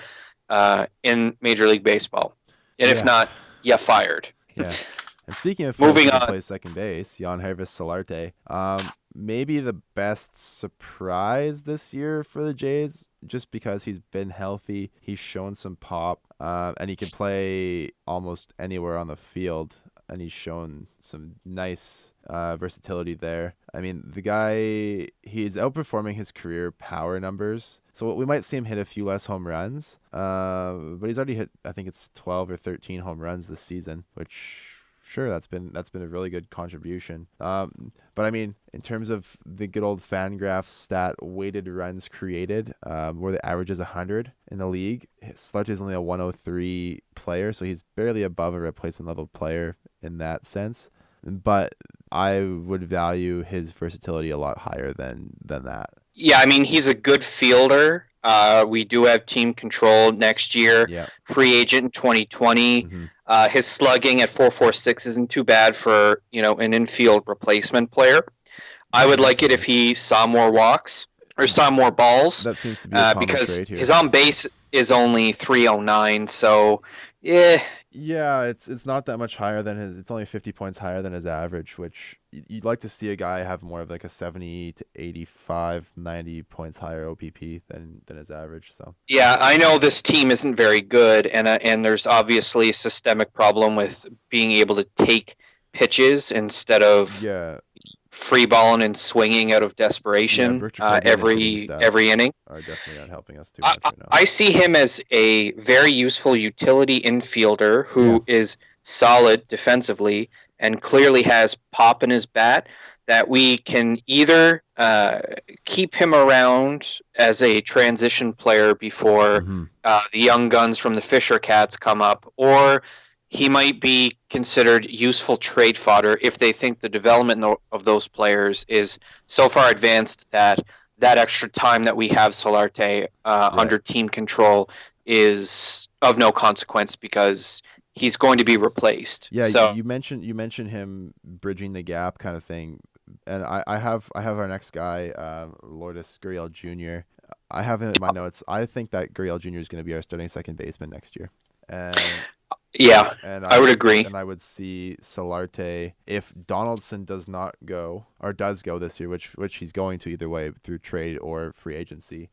in Major League Baseball. And if not, you're fired. Yeah. And speaking of moving on, play second base, Jan Hervis Solarte, maybe the best surprise this year for the Jays, just because he's been healthy, he's shown some pop, and he can play almost anywhere on the field, and he's shown some nice versatility there. I mean, the guy, he's outperforming his career power numbers, so we might see him hit a few less home runs, but he's already hit, I think it's 12 or 13 home runs this season, which... Sure, that's been a really good contribution. But I mean, in terms of the good old Fangraphs stat, weighted runs created, where the average is 100 in the league, Solarte is only a 103 player, so he's barely above a replacement level player in that sense. But I would value his versatility a lot higher than that. Yeah, I mean, he's a good fielder. We do have team control next year. Yeah. Free agent in 2020. His slugging at .446 isn't too bad for an infield replacement player. I would like it if he saw more walks or saw more balls. That seems to be a common because trait here. His on base is only 309. So yeah. Yeah, it's not that much higher than his. It's only 50 points higher than his average, which you'd like to see a guy have more of like a 70 to 85, 90 points higher OPP than his average. So yeah, I know this team isn't very good, and there's obviously a systemic problem with being able to take pitches instead of free balling and swinging out of desperation every inning. Are definitely not helping us too much right now. I see him as a very useful utility infielder who is solid defensively and clearly has pop in his bat, that we can either keep him around as a transition player before Mm-hmm. the young guns from the Fisher Cats come up, or he might be considered useful trade fodder if they think the development of those players is so far advanced that that extra time that we have Solarte Right. under team control is of no consequence because he's going to be replaced. Yeah, So you mentioned him bridging the gap kind of thing, and I have our next guy, Lourdes Gurriel Jr. I have him in my notes. I think that Gurriel Jr. is going to be our starting second baseman next year, and yeah, and I I would would agree. and I would see Solarte if Donaldson does not go or does go this year, which he's going to either way through trade or free agency.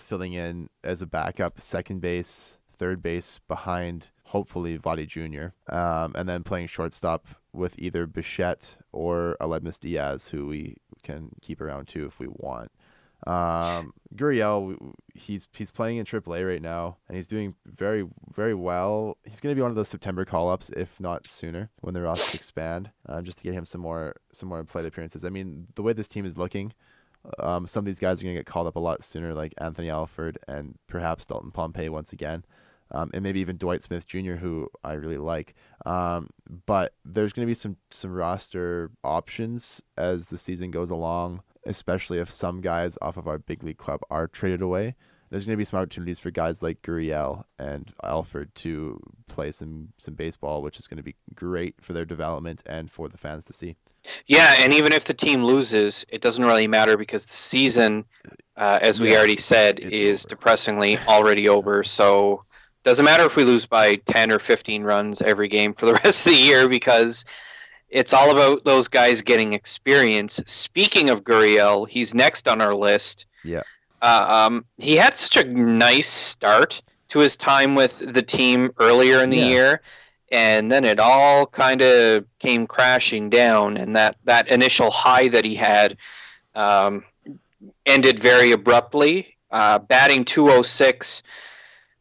Filling in as a backup second base, third base behind hopefully Vladdy Jr. And then playing shortstop with either Bichette or Aledmus Diaz, who we can keep around too if we want. Gurriel, he's playing in AAA right now, and he's doing very very well. He's going to be one of those September call ups, if not sooner, when the rosters expand, just to get him some more plate appearances. I mean, the way this team is looking, some of these guys are going to get called up a lot sooner, like Anthony Alford and perhaps Dalton Pompey once again. And maybe even Dwight Smith Jr., who I really like. But there's going to be some roster options as the season goes along, especially if some guys off of our big league club are traded away. There's going to be some opportunities for guys like Gurriel and Alford to play some baseball, which is going to be great for their development and for the fans to see. Yeah, and even if the team loses, it doesn't really matter because the season, as we Yeah, already said, it's is over. depressingly already over. So doesn't matter if we lose by 10 or 15 runs every game for the rest of the year because it's all about those guys getting experience. Speaking of Gurriel, he's next on our list. Yeah. He had such a nice start to his time with the team earlier in the Yeah. year, and then it all kind of came crashing down. And that initial high that he had um, ended very abruptly. Batting 206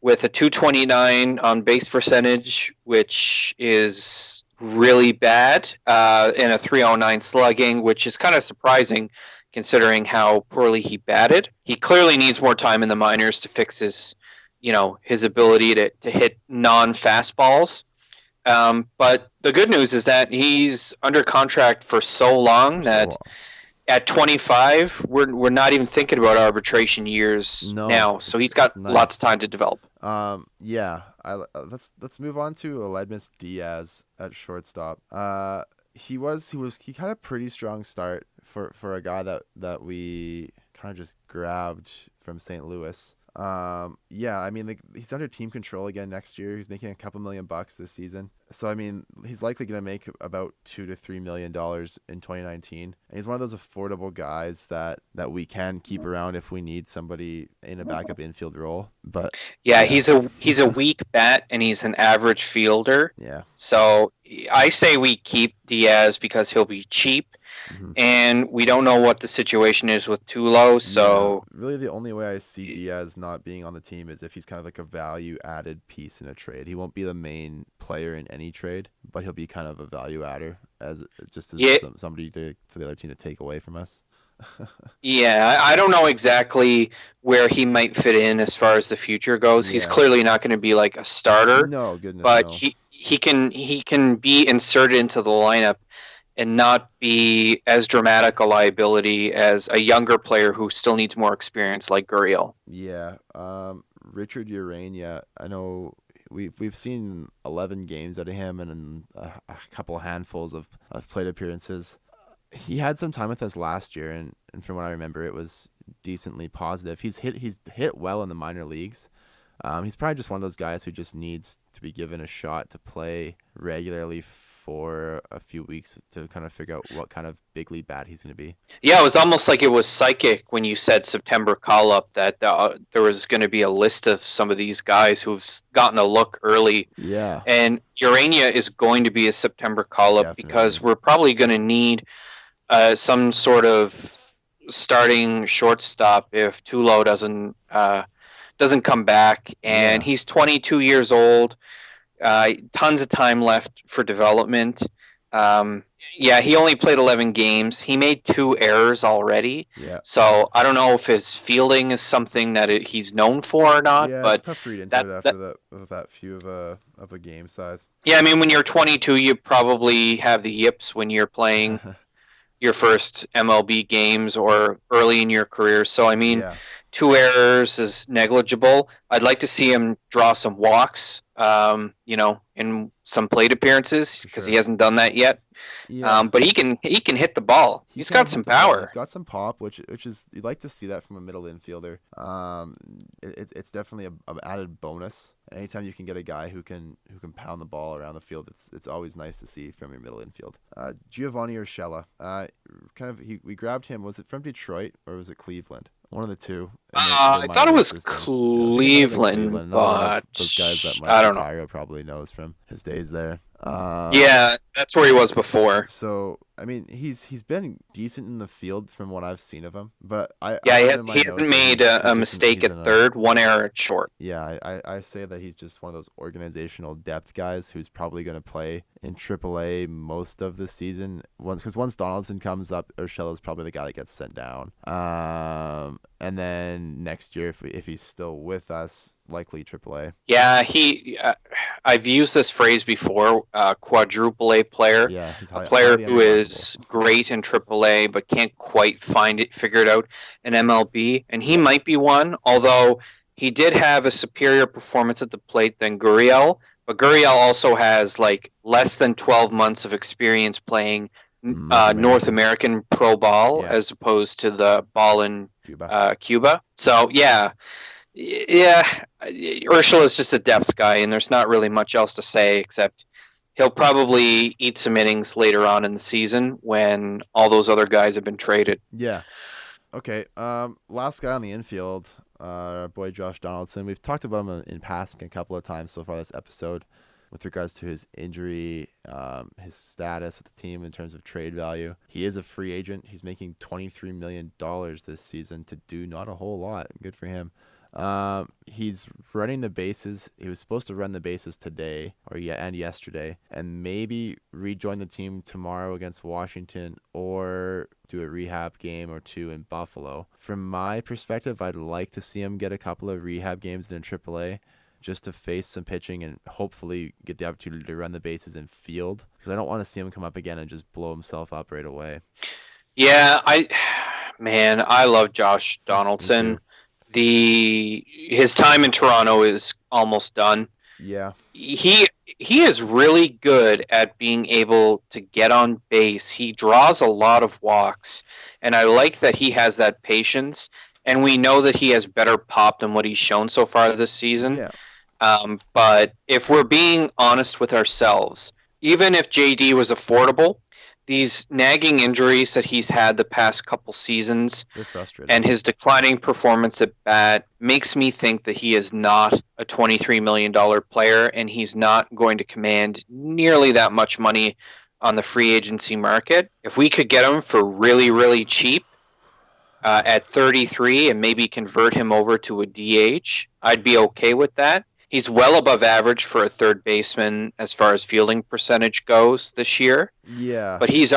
with a 229 on base percentage, which is really bad, and a 309 slugging, which is kind of surprising considering how poorly he batted. He clearly needs more time in the minors to fix his ability to hit non fastballs. But the good news is that he's under contract for so For long so that long. at 25, we're not even thinking about arbitration years No, now. So it's he's got it's lots of nice. time to develop. Yeah. Let's move on to Aledmus Diaz at shortstop. He had a pretty strong start for a guy that we kind of just grabbed from St. Louis. Yeah, I mean, like, he's under team control again next year. He's making a couple $1,000,000 this season. So I mean, he's likely going to make about $2 to $3 million in 2019. And he's one of those affordable guys that we can keep around if we need somebody in a backup infield role. But Yeah, yeah, he's a weak bat and he's an average fielder. yeah. So I say we keep Diaz because he'll be cheap, Hmm. and we don't know what the situation is with Tulo. Yeah, So really the only way I see Diaz not being on the team is if he's kind of like a value added piece in a trade. He won't be the main player in any trade, but he'll be kind of a value adder as just as yeah, somebody for the other team to take away from us. yeah, I don't know exactly where he might fit in as far as the future goes. He's Yeah. clearly not going to be like a starter, No, goodness but no. he can be inserted into the lineup and not be as dramatic a liability as a younger player who still needs more experience like Gurriel. Yeah. Richard Urania, I know we've seen 11 games out of him and a couple handfuls of plate appearances. He had some time with us last year, and from what I remember, it was decently positive. He's hit well in the minor leagues. He's probably just one of those guys who just needs to be given a shot to play regularly for a few weeks to kind of figure out what kind of big league bat he's going to be. Yeah, it was almost like it was psychic when you said September call up that there was going to be a list of some of these guys who've gotten a look early. Yeah, And Urania is going to be a September call up because definitely. we're probably going to need some sort of starting shortstop if Tulo doesn't come back. And Yeah, he's 22 years old. Tons of time left for development. Um, yeah, he only played 11 games. He made 2 errors already. Yeah. So I don't know if his fielding is something that he's known for or not. Yeah, it's But tough to read into that, it that after that few of a game size. yeah, I mean, when you're 22, you probably have the yips when you're playing your first MLB games or early in your career. So, I mean, Yeah, 2 errors is negligible. I'd like to see him draw some walks, in some plate appearances for because he sure. hasn't done that yet. Yeah, But he can hit the ball. he He's got can hit some the ball. He's power. got some pop, which is you'd like to see that from a middle infielder. It's definitely a added bonus. Anytime you can get a guy who can pound the ball around the field, it's always nice to see from your middle infield. Giovanni Urshela, we grabbed him. Was it from Detroit or was it Cleveland? One of the two in their I thought minor it league was systems. I think it might have been Cleveland, Cleveland. Another one of but those guys that Mike I don't know. Shapiro probably knows from his days there. Yeah, that's where he was before. So I mean, he's been decent in the field from what I've seen of him, but I Yeah, have in my he hasn't notes that made he's a just mistake he's at in a third, 1 error at short. yeah, I say that he's just one of those organizational depth guys who's probably going to play in AAA most of the season. Once Donaldson comes up, Urshela's probably the guy that gets sent down. And then next year, if he's still with us, likely AAA. Yeah, I've used this phrase before, quadruple A player, Yeah, he's a player highly who unreliable. is great in AAA but can't quite figure it out in MLB, and he might be one. Although he did have a superior performance at the plate than Gurriel, but Gurriel also has like less than 12 months of experience playing North North American. American pro ball Yeah, as opposed to the ball in Cuba. Cuba. So yeah, Urshela is just a depth guy, and there's not really much else to say except he'll probably eat some innings later on in the season when all those other guys have been traded. Yeah. Okay. Last guy on the infield, our boy Josh Donaldson. We've talked about him in passing a couple of times so far this episode, with regards to his injury, his status with the team in terms of trade value. He is a free agent. He's making $23 million this season to do not a whole lot. Good for him. He's running the bases. He was supposed to run the bases today and yesterday, and maybe rejoin the team tomorrow against Washington or do a rehab game or two in Buffalo. From my perspective, I'd like to see him get a couple of rehab games in AAA just to face some pitching and hopefully get the opportunity to run the bases in field, because I don't want to see him come up again and just blow himself up right away. Yeah, man, I love Josh Me too. Donaldson. His time in Toronto is almost done. Yeah. He is really good at being able to get on base. He draws a lot of walks, and I like that he has that patience. And we know that he has better pop than what he's shown so far this season. Yeah. But if we're being honest with ourselves, even if JD was affordable, these nagging injuries that he's had the past couple seasons They're frustrating. and his declining performance at bat makes me think that he is not a $23 million player, and he's not going to command nearly that much money on the free agency market. If we could get him for really, really cheap at 33 and maybe convert him over to a DH, I'd be okay with that. He's well above average for a third baseman as far as fielding percentage goes this year. Yeah. But he's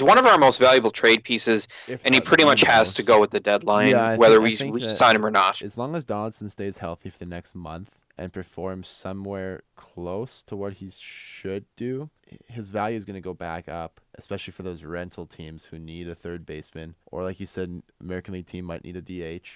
one of our most valuable trade pieces, If and he not pretty the much has to most. go with the deadline, Yeah, whether I we think that sign him or not. as long as Donaldson stays healthy for the next month and performs somewhere close to what he should do, his value is going to go back up, especially for those rental teams who need a third baseman, or like you said, American League team might need a DH.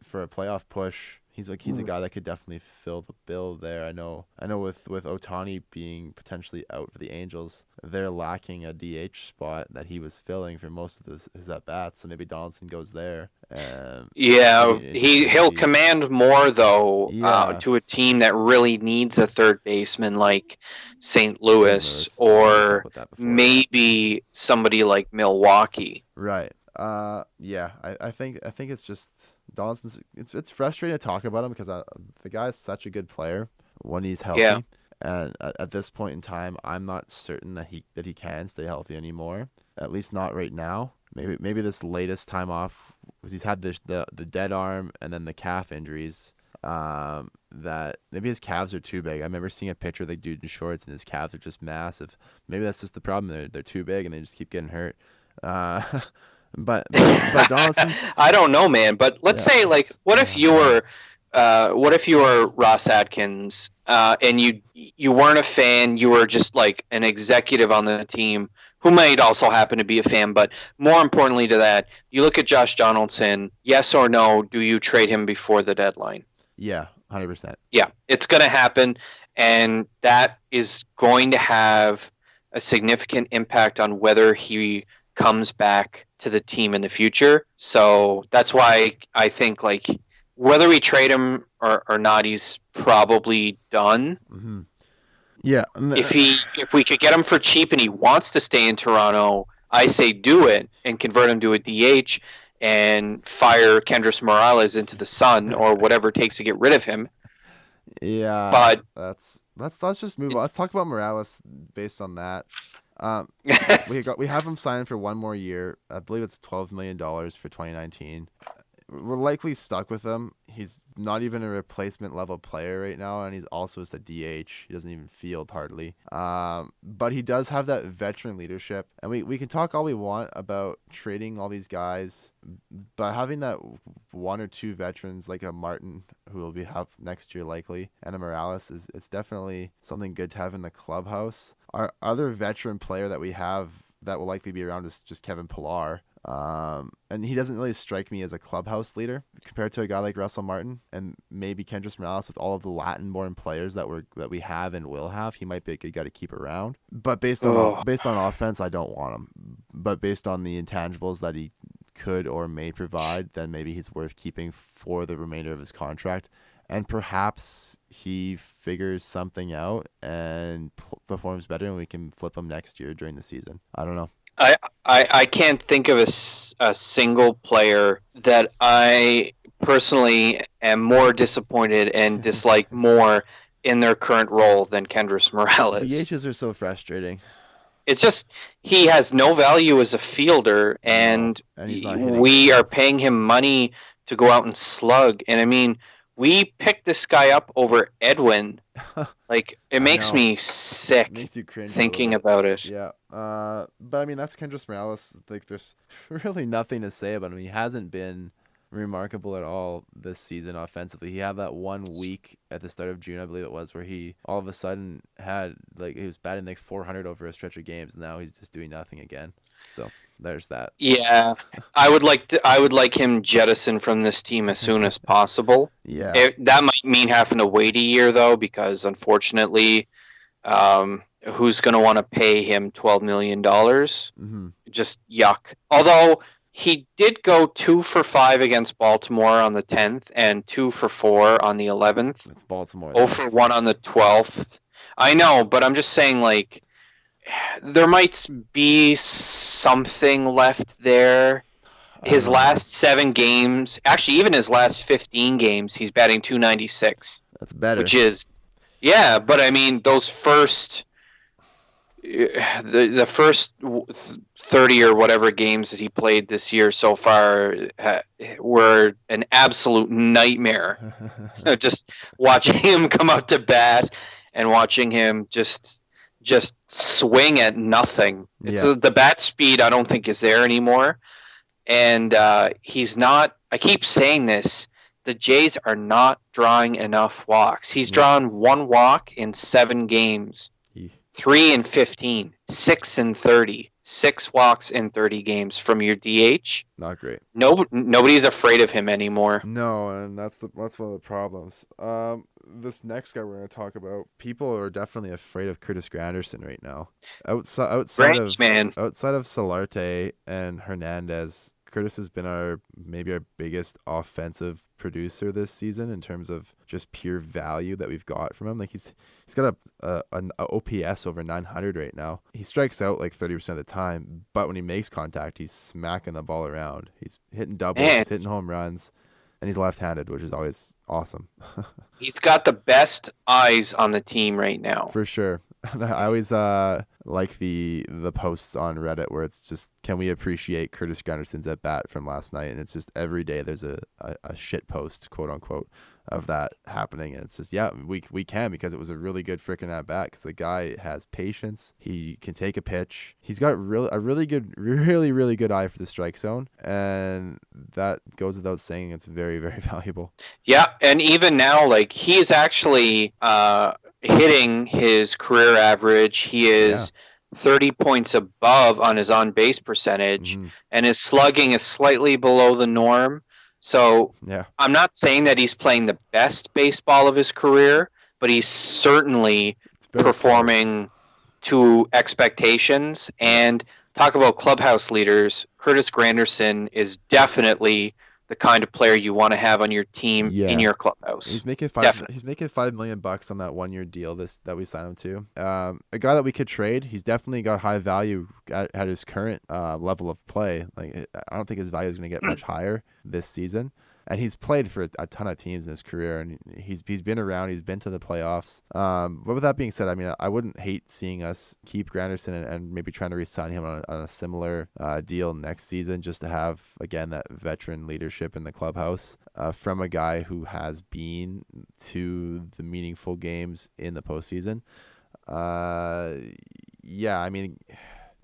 For a playoff push, he's a guy that could definitely fill the bill there. I know with Ohtani being potentially out for the Angels, they're lacking a DH spot that he was filling for most of his at bats. So maybe Donaldson goes there. Could be Yeah, an interesting he'll piece. command more though Yeah, to a team that really needs a third baseman like St. St. Louis Louis. Yeah, we've talked or about that before. Yeah. maybe somebody like Milwaukee. Right. Yeah. I think it's just Donaldson's. It's frustrating to talk about him because the guy's such a good player when he's Yeah. healthy, and at this point in time, I'm not certain that he can stay healthy anymore. At least not right now. Maybe this latest time off because he's had the dead arm and then the calf injuries. that maybe his calves are too big. I remember seeing a picture of the dude in shorts and his calves are just massive. Maybe that's just the problem. They're too big and they just keep getting hurt. Uh, but Donaldson's I don't know, man. But let's yeah, say, like, it's oh man. what if you were Ross Atkins, and you weren't a fan, you were just like an executive on the team who might also happen to be a fan, but more importantly to that, you look at Josh Donaldson. Yes or no? Do you trade him before the deadline? Yeah, 100%. Yeah, it's going to happen, and that is going to have a significant impact on whether he comes back to the team in the future. So that's why I think, like, whether we trade him or not, he's probably done. Hmm. Yeah, If we could get him for cheap and he wants to stay in Toronto, I say do it and convert him to a DH and fire Kendrys Morales into the sun or whatever it takes to get rid of him. yeah, But let's just move on. Let's talk about Morales based on that. Um, we have him signed for one more year. I believe it's $12 million for 2019. We're likely stuck with him. He's not even a replacement level player right now, and he's also just a DH. He doesn't even field hardly. But he does have that veteran leadership, and we can talk all we want about trading all these guys, but having that one or two veterans like a Martin, who will be have next year likely, and a Morales is it's definitely something good to have in the clubhouse. Our other veteran player that we have that will likely be around is just Kevin Pillar. And he doesn't really strike me as a clubhouse leader compared to a guy like Russell Martin, and maybe Kendrys Morales with all of the Latin-born players that we have and will have. He might be a good guy to keep around. But based on offense, I don't want him. But based on the intangibles that he could or may provide, then maybe he's worth keeping for the remainder of his contract. And perhaps he figures something out and performs better, and we can flip him next year during the season. I don't know. I can't think of a single player that I personally am more disappointed and dislike more in their current role than Kendrys Morales. DHs are so frustrating. It's just he has no value as a fielder, and he's not hitting. We are paying him money to go out and slug. And I mean, we picked this guy up over Edwin. Like, it makes me sick. It makes you cringe thinking about it. Yeah. But I mean, that's Kendrys Morales. Like, there's really nothing to say about him. He hasn't been remarkable at all this season offensively. He had that 1 week at the start of June, I believe it was, where he all of a sudden had he was batting like 400 over a stretch of games. And now he's just doing nothing again. So there's that. Yeah, I would like him jettisoned from this team as soon as possible. Yeah, that might mean having to wait a year though, because unfortunately, who's going to want to pay him $12 million? Mm-hmm. Just yuck. Although he did go 2 for 5 against Baltimore on the 10th and 2 for 4 on the 11th. It's Baltimore. 0 for 1 on the 12th. I know, but I'm just saying, like, there might be something left there. His last 7 games, actually even his last 15 games, he's batting .296. That's better. Which is, yeah, but I mean, those first, the first 30 or whatever games that he played this year so far were an absolute nightmare. Just watching him come out to bat and watching him just swing at nothing. The bat speed I don't think is there anymore. And he's not, I keep saying this, the Jays are not drawing enough walks. He's drawn 1 walk in 7 games. 3 in 15, 6 in 30, 6 walks in 30 games from your DH. Not great. Nobody's afraid of him anymore. No, and that's one of the problems. This next guy we're going to talk about, people are definitely afraid of Curtis Granderson right now. Outside of Solarte and Hernandez, Curtis has been maybe our biggest offensive producer this season in terms of just pure value that we've got from him. Like he's got an OPS over 900 right now. He strikes out like 30% of the time, but when he makes contact, he's smacking the ball around. He's hitting doubles, he's hitting home runs, and he's left-handed, which is always awesome. He's got the best eyes on the team right now. For sure. I always like the posts on Reddit where it's just, can we appreciate Curtis Granderson's at bat from last night? And it's just every day there's a shit post, quote unquote, of that happening. And it's just, yeah, we can, because it was a really good freaking at bat, because the guy has patience. He can take a pitch. He's got a really good, really good eye for the strike zone, and that goes without saying. It's very, very valuable. Yeah, and even now, like, he's actually hitting his career average. He Yeah. is 30 points above on his on base percentage, Hmm. and his slugging is slightly below the norm. So Yeah. I'm not saying that he's playing the best baseball of his career, but he's certainly It's very close. performing to expectations. Yeah. And talk about clubhouse leaders, Curtis Granderson is definitely the kind of player you want to have on your team in Yeah. your clubhouse. He's making Definitely. $5 million on that 1 year deal that we signed him to. A guy that we could trade. He's definitely got high value at his current level of play. Like, I don't think his value is going to get much higher this season. And he's played for a ton of teams in his career, and he's been around. He's been to the playoffs. But with that being said, I mean, I wouldn't hate seeing us keep Granderson and maybe trying to re-sign him on a similar deal next season, just to have, again, that veteran leadership in the clubhouse from a guy who has been to the meaningful games in the postseason. Yeah, I mean,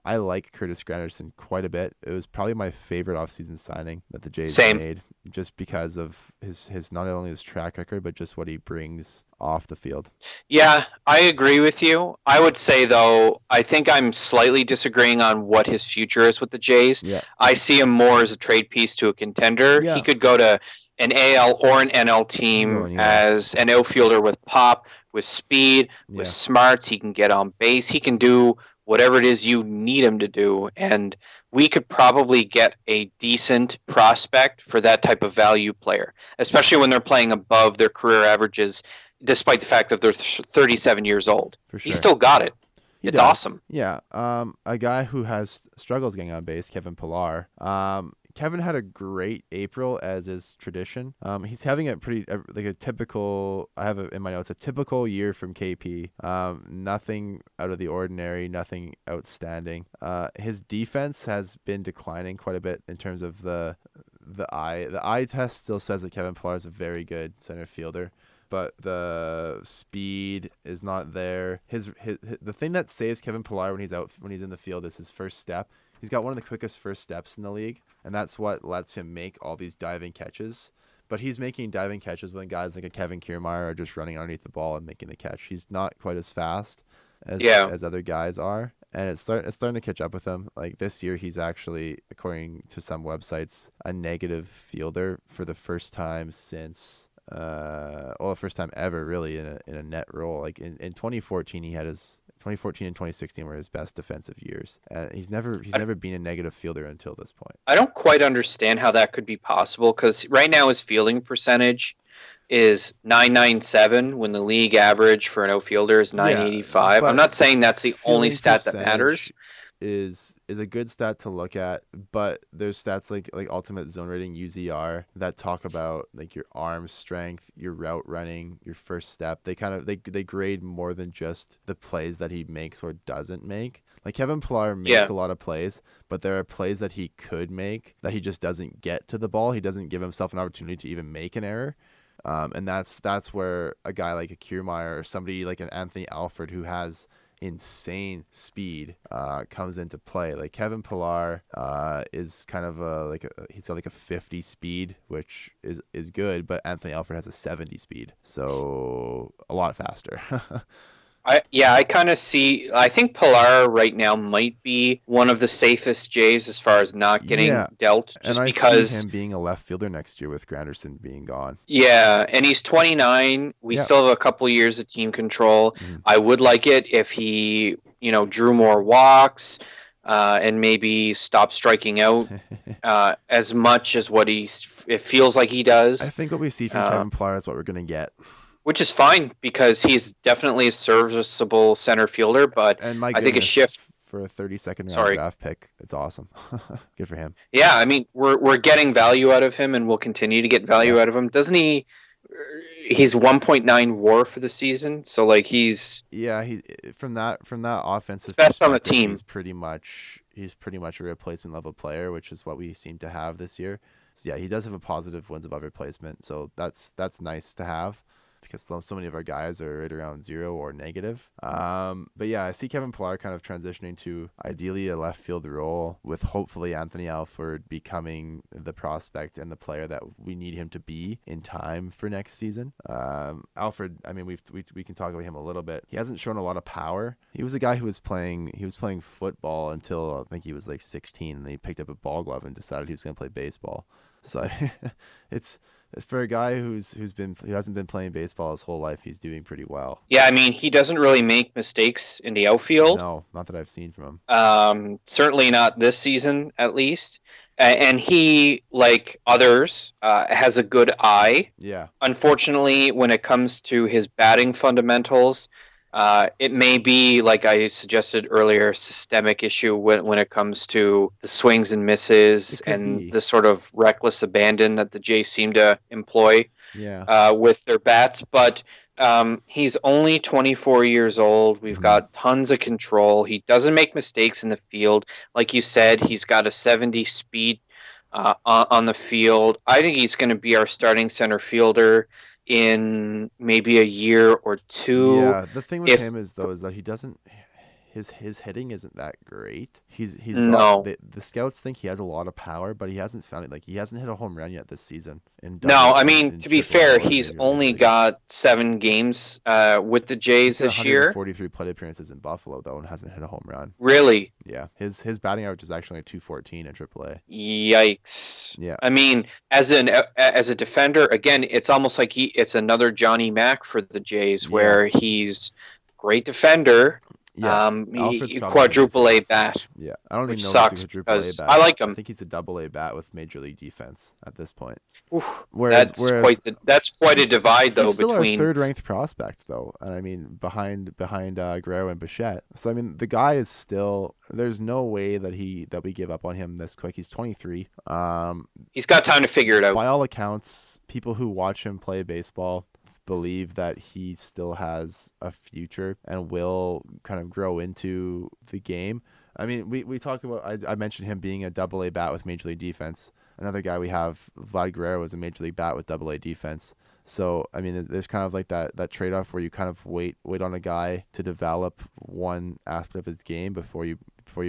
I like Curtis Granderson quite a bit. It was probably my favorite offseason signing that the Jays Same. made, just because of his not only his track record, but just what he brings off the field. Yeah, I agree with you. I would say, though, I think I'm slightly disagreeing on what his future is with the Jays. Yeah. I see him more as a trade piece to a contender. Yeah. He could go to an AL or an NL He can go team anywhere. as an outfielder with pop, with speed, with Yeah. smarts. He can get on base. He can do whatever it is you need him to do. And we could probably get a decent prospect for that type of value player, especially when they're playing above their career averages, despite the fact that they're 37 years old. For sure. He's still got it. He It's does. awesome. Yeah. A guy who has struggles getting on base, Kevin Pillar. Kevin had a great April, as is tradition. He's having a pretty like a typical. I have it in my notes, a typical year from KP. Nothing out of the ordinary, nothing outstanding. His defense has been declining quite a bit in terms of the eye. The eye test still says that Kevin Pillar is a very good center fielder, but the speed is not there. The thing that saves Kevin Pillar when he's in the field is his first step. He's got one of the quickest first steps in the league, and that's what lets him make all these diving catches. But he's making diving catches when guys like a Kevin Kiermaier are just running underneath the ball and making the catch. He's not quite as fast as other guys are, and it's starting to catch up with him. Like this year, he's actually, according to some websites, a negative fielder for the first time since the first time ever, really, in a net role. Like in 2014, he had his 2014 and 2016 were his best defensive years, and he's never been a negative fielder until this point. I don't quite understand how that could be possible, because right now his fielding percentage is .997 when the league average for an outfielder is .985. but I'm not saying that's the only fielding stat that matters. is a good stat to look at, but there's stats like ultimate zone rating, UZR, that talk about like your arm strength, your route running, your first step. They grade more than just the plays that he makes or doesn't make. Like Kevin Pillar makes a lot of plays, but there are plays that he could make that he just doesn't get to the ball. He doesn't give himself an opportunity to even make an error. And that's where a guy like a Kiermaier or somebody like an Anthony Alford, who has insane speed, comes into play. Like Kevin Pillar is kind of he's got like a 50 speed, which is good, but Anthony Alford has a 70 speed, so a lot faster. I kind of see. I think Pilar right now might be one of the safest Jays as far as not getting dealt, just and because see him being a left fielder next year with Granderson being gone. Yeah, and he's 29. We still have a couple years of team control. I would like it if he, drew more walks, and maybe stop striking out as much as it feels like he does. I think what we see from Kevin Pillar is what we're going to get. Which is fine, because he's definitely a serviceable center fielder, but I think a shift for a 32nd round draft pick, it's awesome. Good for him. Yeah, I mean, we're getting value out of him, and we'll continue to get value out of him. Doesn't he? He's 1.9 WAR for the season, so like he's he from that offensive best on the team. He's pretty much he's pretty much a replacement level player, which is what we seem to have this year. So yeah, he does have a positive wins above replacement, so that's nice to have, because so many of our guys are right around 0 or negative. But yeah, I see Kevin Pillar kind of transitioning to ideally a left field role, with hopefully Anthony Alford becoming the prospect and the player that we need him to be in time for next season. Alford, I mean, we can talk about him a little bit. He hasn't shown a lot of power. He was a guy who was playing football until I think he was like 16, and then he picked up a ball glove and decided he was going to play baseball. So it's for a guy who hasn't been playing baseball his whole life, he's doing pretty well. Yeah, I mean, he doesn't really make mistakes in the outfield. No, not that I've seen from him. Certainly not this season, at least. And he, like others, has a good eye. Yeah. Unfortunately, when it comes to his batting fundamentals, it may be, like I suggested earlier, a systemic issue when it comes to the swings and misses and the sort of reckless abandon that the Jays seem to employ with their bats. But he's only 24 years old. We've got tons of control. He doesn't make mistakes in the field. Like you said, he's got a 70 speed on the field. I think he's going to be our starting center fielder in maybe a year or two. Yeah, the thing with him is that he doesn't. His hitting isn't that great. The scouts think he has a lot of power, but he hasn't found it. Like, he hasn't hit a home run yet this season. To be fair, he's only got 7 games with the Jays this year. 143 plate appearances in Buffalo though, and hasn't hit a home run. Really? Yeah. His batting average is actually 214 in AAA. Yikes. Yeah. I mean, as a defender, again, it's almost like it's another Johnny Mac for the Jays, where he's great defender. Yeah, quadruple A bat. Yeah, I don't even know if he's a quadruple A bat. I like him. I think he's a double A bat with major league defense at this point. Oof, that's quite a divide though. He's still between our third-ranked prospect though, and I mean behind Guerrero and Bichette. So I mean the guy is still. There's no way that we give up on him this quick. He's 23. He's got time to figure it out. By all accounts, people who watch him play baseball believe that he still has a future and will kind of grow into the game. I mean, we talk about, I mentioned him being a double A bat with major league defense. Another guy we have, Vlad Guerrero, is a major league bat with double A defense. So, I mean, there's kind of like that trade-off where you kind of wait on a guy to develop one aspect of his game before you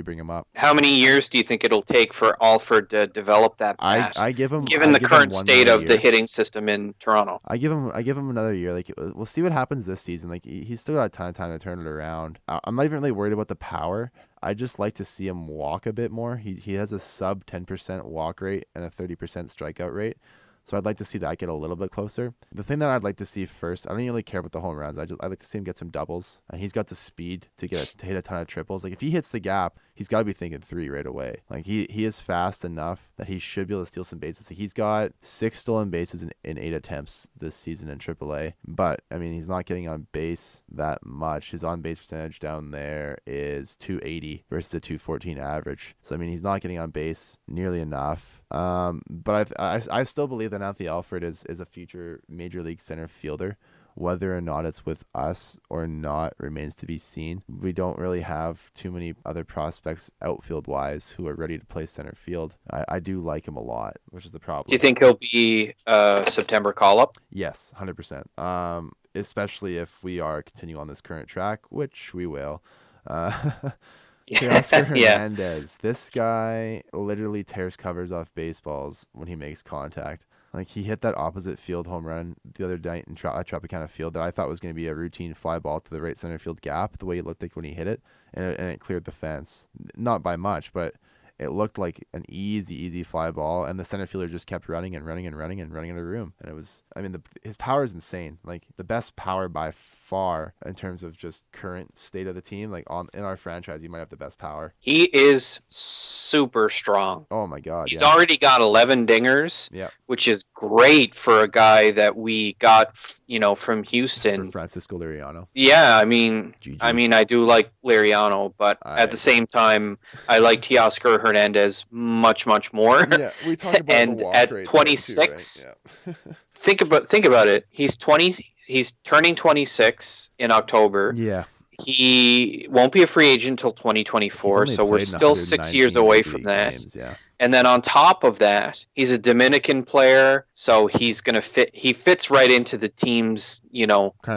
bring him up. How many years do you think it'll take for Alford to develop that bat? I give him, given the current state of the hitting system in Toronto. I give him another year. Like, we'll see what happens this season. Like, he's still got a ton of time to turn it around. I'm not even really worried about the power. I just like to see him walk a bit more. He has a sub 10% walk rate and a 30% strikeout rate. So I'd like to see that get a little bit closer. The thing that I'd like to see first, I don't really care about the home runs. I'd like to see him get some doubles, and he's got the speed to hit a ton of triples. Like, if he hits the gap, he's got to be thinking 3 right away. Like, he is fast enough that he should be able to steal some bases. Like, he's got 6 stolen bases in 8 attempts this season in AAA. But I mean, he's not getting on base that much. His on base percentage down there is 280 versus a 214 average. So I mean, he's not getting on base nearly enough. But I still believe that Anthony Alford is a future major league center fielder. Whether or not it's with us or not remains to be seen. We don't really have too many other prospects outfield-wise who are ready to play center field. I do like him a lot, which is the problem. Do you think he'll be a September call-up? Yes, 100%. Especially if we are continuing on this current track, which we will. Oscar Hernandez. This guy literally tears covers off baseballs when he makes contact. Like, he hit that opposite field home run the other night in Tropicana Field that I thought was going to be a routine fly ball to the right center field gap, the way it looked like when he hit it, and it cleared the fence. Not by much, but it looked like an easy fly ball, and the center fielder just kept running out of the room. And it was, I mean, his power is insane. Like, the best power by far in terms of just current state of the team. Like, in our franchise, you might have the best power. He is super strong. Oh my God. He's already got 11 dingers, which is great for a guy that we got, from Houston. For Francisco Liriano. Yeah, I mean, I do like Liriano, but at the same time, I like Teoscar Hernandez much more. Yeah, we talk about and the walk at rate 26, too, right? Yeah. think about it. He's 20. He's turning 26 in October. Yeah. He won't be a free agent until He's 2024, only so we're played in still 6 years 119 away big from league that. games. Yeah, And then on top of that, he's a Dominican player, so he's gonna fit. He fits right into the team's, kind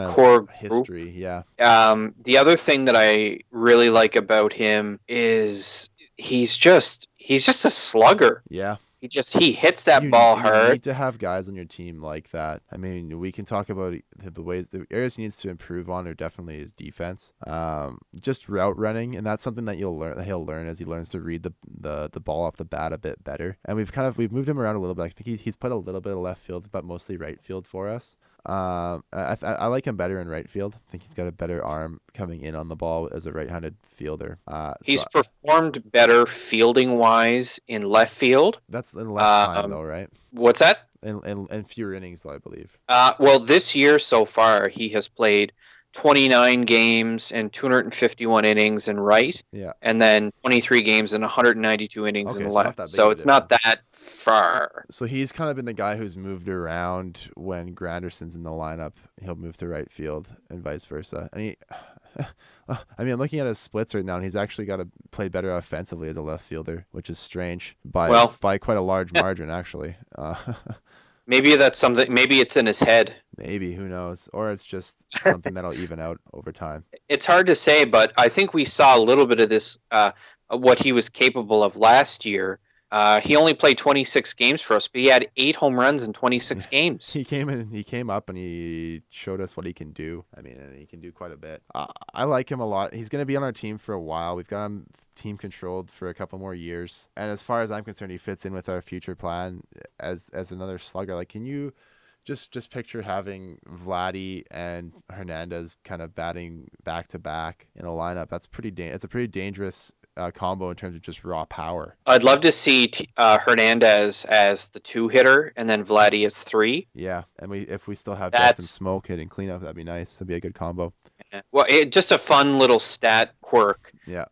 of core group. history. Yeah, The other thing that I really like about him is he's just a slugger. yeah. He hits that You ball you need hard. to have guys on your team like that. I mean, we can talk about the areas he needs to improve on are definitely his defense. Just route running, and that's something that he'll learn as he learns to read the ball off the bat a bit better. And we've moved him around a little bit. I think he's put a little bit of left field, but mostly right field for us. I like him better in right field. I think he's got a better arm coming in on the ball as a right-handed fielder. He's performed better fielding wise in left field. That's in less time though, right? What's that? And fewer innings though, I believe. Well, this year so far, he has played 29 games and 251 innings in right, Yeah. and then 23 games and 192 innings in Okay, so not left. that big So of a it's not difference. that far. So he's kind of been the guy who's moved around when Granderson's in the lineup. He'll move to right field and vice versa. And I mean, I'm looking at his splits right now, and he's actually got to play better offensively as a left fielder, which is strange Well, by quite a large margin, actually. maybe that's something. Maybe it's in his head. Maybe, who knows? Or it's just something that'll even out over time. It's hard to say, but I think we saw a little bit of this, what he was capable of last year. He only played 26 games for us, but he had 8 home runs in 26 games. He came up and he showed us what he can do. I mean, and he can do quite a bit. I like him a lot. He's going to be on our team for a while. We've got him team controlled for a couple more years. And as far as I'm concerned, he fits in with our future plan as another slugger. Like, can you just picture having Vladdy and Hernandez kind of batting back to back in a lineup? That's it's a pretty dangerous combo in terms of just raw power. I'd love to see Hernandez as the 2 hitter and then Vladdy as 3. Yeah, and if we still have Depth and Smoke hitting cleanup, that'd be nice. That'd be a good combo. Well, just a fun little stat quirk. Yeah.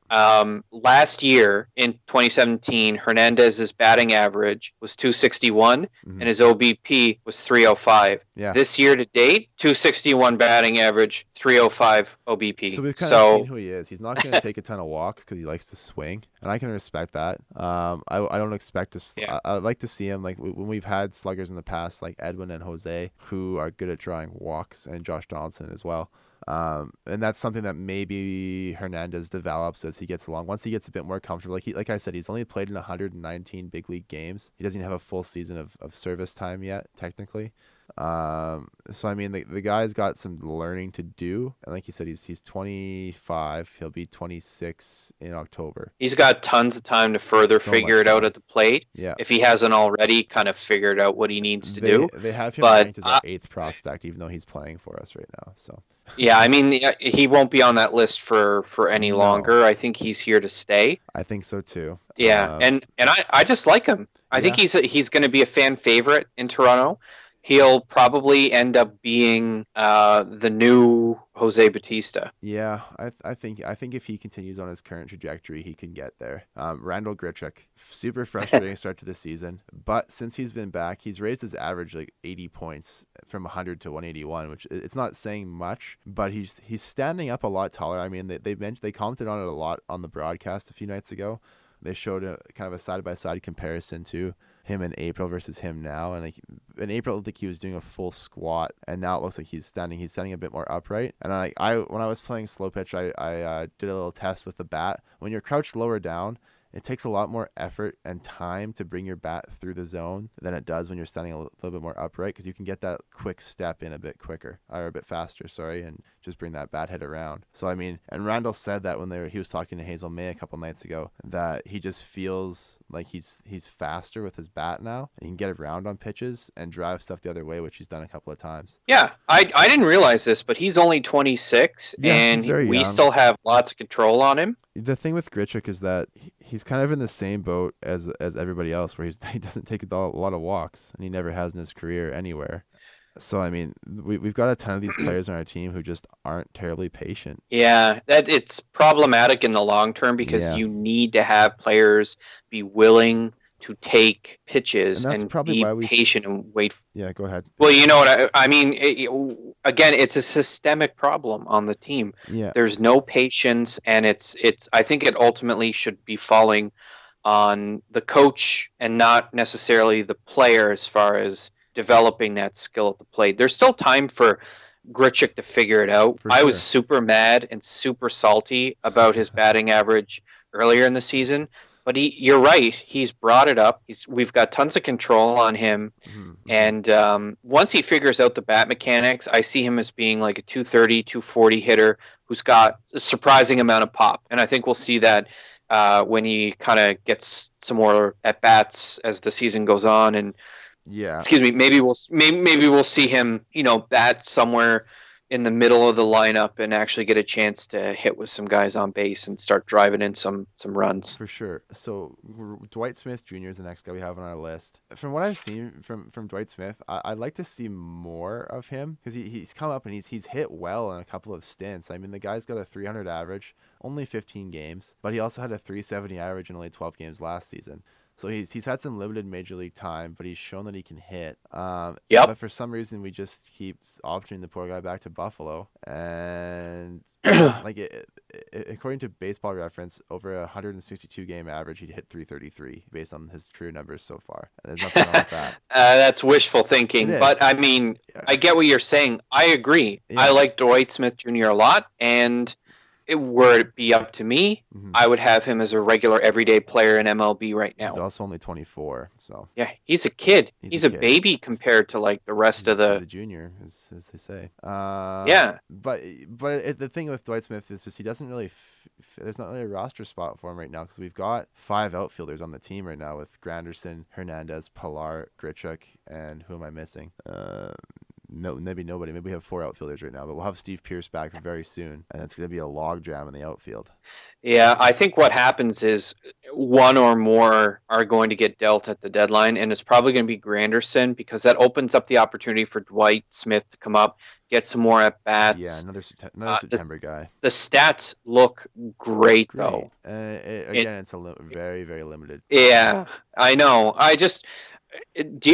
Last year in 2017, Hernandez's batting average was 261 and his OBP was 305. Yeah. This year to date, 261 batting average, 305 OBP. So we've kind of seen who he is. He's not going to take a ton of walks because he likes to swing, and I can respect that. I don't expect to. Yeah. I'd like to see him like when we've had sluggers in the past, like Edwin and Jose, who are good at drawing walks, and Josh Donaldson as well. And that's something that maybe Hernandez develops as he gets along. Once he gets a bit more comfortable, like I said, he's only played in 119 big league games. He doesn't even have a full season of service time yet, technically. So I mean, the guy's got some learning to do, and like you said, he's 25. He'll be 26 in October. He's got tons of time to further figure it out at the plate. Yeah. If he hasn't already kind of figured out what he needs to do. They have him ranked as our 8th prospect, even though he's playing for us right now. So. Yeah, I mean, he won't be on that list for any longer. I think he's here to stay. I think so too. Yeah, and I just like him. I think he's going to be a fan favorite in Toronto. He'll probably end up being the new Jose Bautista. Yeah, I think if he continues on his current trajectory, he can get there. Randall Grichuk, super frustrating start to the season, but since he's been back, he's raised his average like 80 points from 100 to 181, which it's not saying much, but he's standing up a lot taller. I mean, they commented on it a lot on the broadcast a few nights ago. They showed a kind of a side-by-side comparison to him in April versus him now, and like in April, I think he was doing a full squat, and now it looks like he's standing a bit more upright. And when I was playing slow pitch, I did a little test with the bat. When you're crouched lower down, it takes a lot more effort and time to bring your bat through the zone than it does when you're standing a little bit more upright, because you can get that quick step in a bit quicker, or a bit faster, and just bring that bat head around. So I mean, and Randall said that when he was talking to Hazel May a couple nights ago, that he just feels like he's faster with his bat now, and he can get around on pitches and drive stuff the other way, which he's done a couple of times. Yeah, I didn't realize this, but he's only 26, and we still have lots of control on him. The thing with Grichuk is that he's kind of in the same boat as everybody else, where he doesn't take a lot of walks, and he never has in his career anywhere. So I mean, we've got a ton of these players on our team who just aren't terribly patient. Yeah, it's problematic in the long term, because you need to have players be willing to take And pitches that's and probably be why patient and wait. yeah, go ahead. Well, you know what I mean. Again, it's a systemic problem on the team. Yeah, There's no patience, and it's. I think it ultimately should be falling on the coach and not necessarily the player as far as developing that skill at the plate. There's still time for Grichuk to figure it out. for I was sure. super mad and super salty about his batting average earlier in the season, but you're right. He's brought it up. We've got tons of control on him, Mm-hmm. and once he figures out the bat mechanics, I see him as being like a 230, 240 hitter who's got a surprising amount of pop, and I think we'll see that when he kind of gets some more at bats as the season goes on, and Yeah, excuse me, maybe we'll see him, bat somewhere in the middle of the lineup and actually get a chance to hit with some guys on base and start driving in some runs. for sure. So Dwight Smith Jr. is the next guy we have on our list. From what I've seen from Dwight Smith, I'd like to see more of him because he's come up and he's hit well in a couple of stints. I mean, the guy's got a 300 average, only 15 games, but he also had a 370 average in only 12 games last season. So he's had some limited major league time, but he's shown that he can hit. But Yep. for some reason, we just keep optioning the poor guy back to Buffalo, and like according to Baseball Reference, over a 162 game average, he'd hit 333 based on his career numbers so far. And there's nothing wrong with that. That's wishful It thinking, is. but I mean, Yeah. I get what you're saying. I agree. I Yeah. like Dwight Smith Jr. a lot, and were it be up to me, Mhm. I would have him as a regular everyday player in MLB right He's now. also only 24, so Yeah, he's a kid. he's He's a a kid. baby compared to like the rest of He's the. a junior, as they say. Yeah. But the thing with Dwight Smith is just he doesn't really. There's not really a roster spot for him right now because we've got 5 outfielders on the team right now with Granderson, Hernandez, Pilar, Grichuk, and who am I missing? No, maybe nobody. Maybe we have 4 outfielders right now, but we'll have Steve Pierce back very soon, and it's going to be a log jam in the outfield. Yeah, I think what happens is one or more are going to get dealt at the deadline, and it's probably going to be Granderson because that opens up the opportunity for Dwight Smith to come up, get some more at Yeah, bats. another Uh, the, September guy. the stats look great, Great. though. Again, it's very, very limited. Yeah, I know.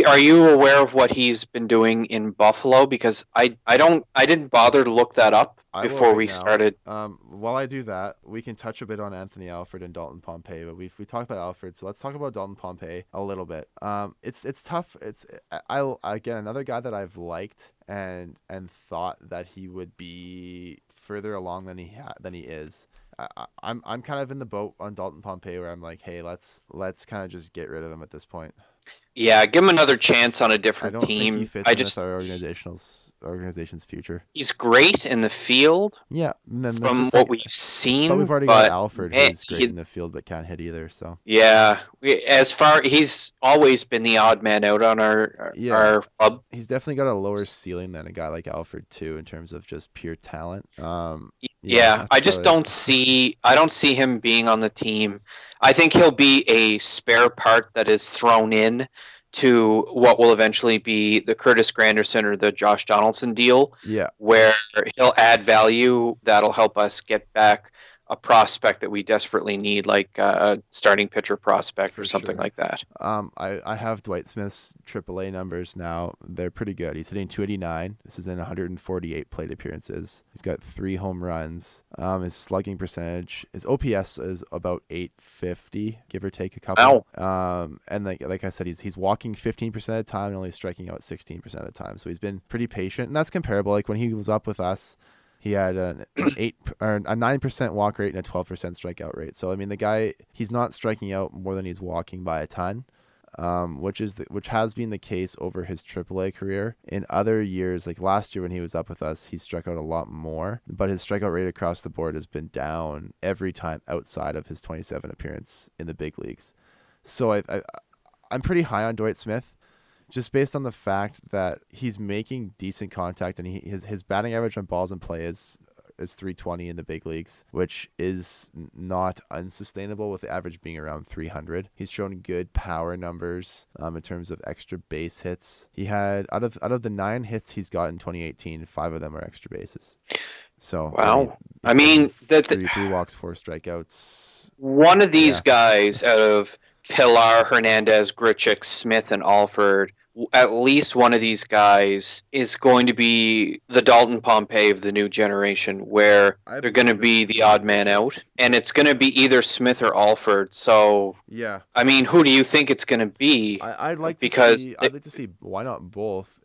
Are you aware of what he's been doing in Buffalo? Because I didn't bother to look that up I will before right we now. started. While I do that, we can touch a bit on Anthony Alford and Dalton Pompey, but we talked about Alford, so let's talk about Dalton Pompey a little bit. It's tough. I again another guy that I've liked and thought that he would be further along than he is. I'm kind of in the boat on Dalton Pompey where I'm like, hey, let's kind of just get rid of him at this point. Yeah, give him another chance on a I different don't think he team. fits in with our organization's future. He's great in the field Yeah, and then from just what like, we've seen, but we've already got but Alford, man, who's great in the field but can't hit either. So yeah, he's always been the odd man out on yeah, our club. he's definitely got a lower ceiling than a guy like Alford too in terms of just pure talent. Yeah, Yeah, that's about it. I don't see him being on the team. I think he'll be a spare part that is thrown in to what will eventually be the Curtis Granderson or the Josh Donaldson deal, Yeah, where he'll add value that'll help us get back a prospect that we desperately need, like a starting pitcher prospect for or something sure. like that. I have Dwight Smith's AAA numbers now. They're pretty good. He's hitting 289. This is in 148 plate appearances. He's got 3 home runs. His slugging percentage, his OPS is about 850, give or take a couple. And like I said, he's walking 15% of the time and only striking out 16% of the time. So he's been pretty patient, and that's comparable. Like when he was up with us, he had an 9% walk rate and a 12% strikeout rate. So I mean, the guy, he's not striking out more than he's walking by a ton, which has been the case over his AAA career. In other years, like last year when he was up with us, he struck out a lot more, but his strikeout rate across the board has been down every time outside of his 27 appearance in the big leagues. So I'm pretty high on Dwight Smith, just based on the fact that he's making decent contact, and his batting average on balls in play is 320 in the big leagues, which is not unsustainable with the average being around 300. He's shown good power numbers in terms of extra base hits. He had out of the 9 hits he's got in 2018, 5 of them are extra bases. So Wow. I mean, three walks, 4 strikeouts. One of these guys out of Pilar, Hernandez, Grichuk, Smith, and Alford, at least one of these guys is going to be the Dalton Pompey of the new generation, where I they're going to believe be it's the gonna be odd man Grichuk. out, and it's going to be either Smith or Alford. So, Yeah, I mean, who do you think it's going to be? I'd like to Because see. I'd like to see. Why not both?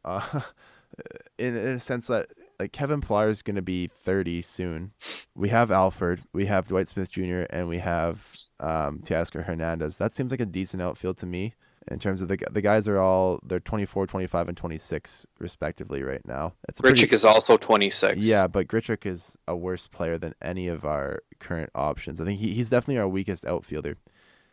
In a sense that like Kevin Pillar is going to be 30 soon. We have Alford, we have Dwight Smith Jr., and we have Teoscar Hernandez. That seems like a decent outfield to me. In terms of the guys are all they're 24, 25, and 26 respectively right now. It's a pretty Grichuk is also 26. yeah, but Grichuk is a worse player than any of our current options. I think he's definitely our weakest outfielder.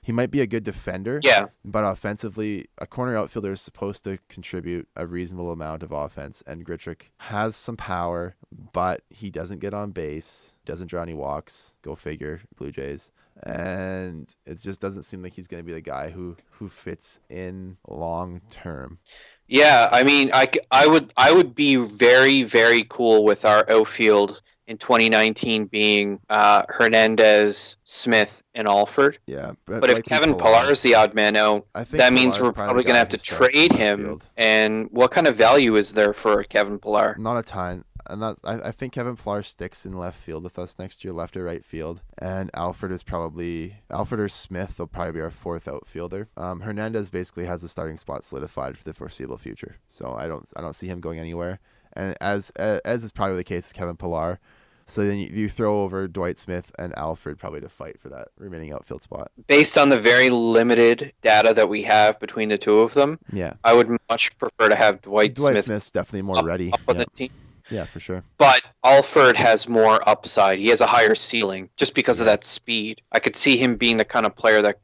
He might be a good defender, Yeah, but offensively, a corner outfielder is supposed to contribute a reasonable amount of offense. And Grichuk has some power, but he doesn't get on base, doesn't draw any walks. Go figure, Blue Jays. And it just doesn't seem like he's going to be the guy who fits in long term. yeah. I mean, I would be very very cool with our outfield in 2019 being Hernandez, Smith, and Alford. Yeah, but But if likely Kevin Pillar Pilar. is the odd man out, I think that means Pilar is we're probably probably the going to guy have who to starts in trade left him. field. And what kind of value is there for Kevin Pillar? Not a ton. And I think Kevin Pillar sticks in left field with us next year, left or right field. And Alfred or Smith will probably be our fourth outfielder. Hernandez basically has the starting spot solidified for the foreseeable future. So I don't see him going anywhere. And as is probably the case with Kevin Pillar. So then you throw over Dwight Smith and Alfred probably to fight for that remaining outfield spot. Based on the very limited data that we have between the two of them, Yeah. I would much prefer to have Dwight Dwight Smith Smith's definitely more up, ready. up on Yeah. the team. Yeah, for sure. But Alford has more upside. He has a higher ceiling just because of Yeah. that speed. I could see him being the kind of player that,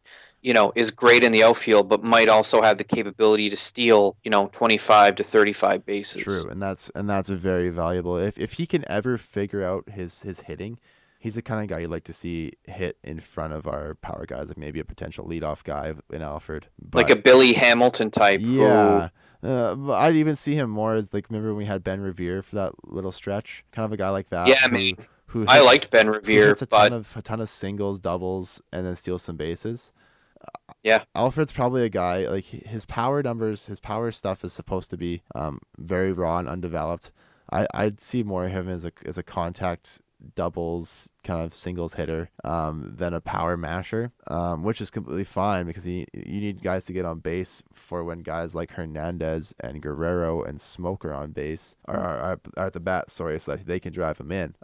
is great in the outfield, but might also have the capability to steal, 25 to 35 bases. True, and that's a very valuable. If he can ever figure out his hitting, he's the kind of guy you'd like to see hit in front of our power guys, like maybe a potential leadoff guy in Alfred. Like a Billy Hamilton type. Yeah. But I'd even see him more as like remember when we had Ben Revere for that little stretch, kind of a guy like that. Yeah, man. Who I hits, liked Ben who Revere, hits but a ton of singles, doubles, and then steals some bases. yeah, Alfred's probably a guy like his power numbers, his power stuff is supposed to be very raw and undeveloped. I'd see more of him as a contact doubles kind of singles hitter than a power masher, which is completely fine because you need guys to get on base for when guys like Hernandez and Guerrero and Smoke are on base are at the bat, so that they can drive him in.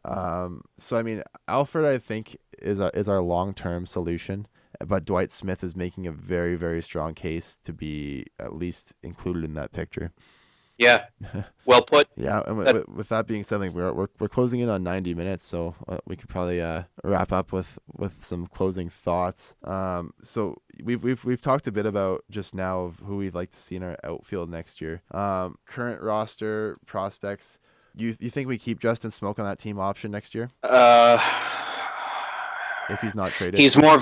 So I mean, Alfred I think is our long term solution. But Dwight Smith is making a very, very strong case to be at least included in that picture. yeah, well put. Yeah, and with that being said, like we're closing in on 90 minutes, so we could probably wrap up with some closing thoughts. So we've talked a bit about just now of who we'd like to see in our outfield next year. Current roster prospects. You think we keep Justin Smoke on that team option next year if he's not traded? He's more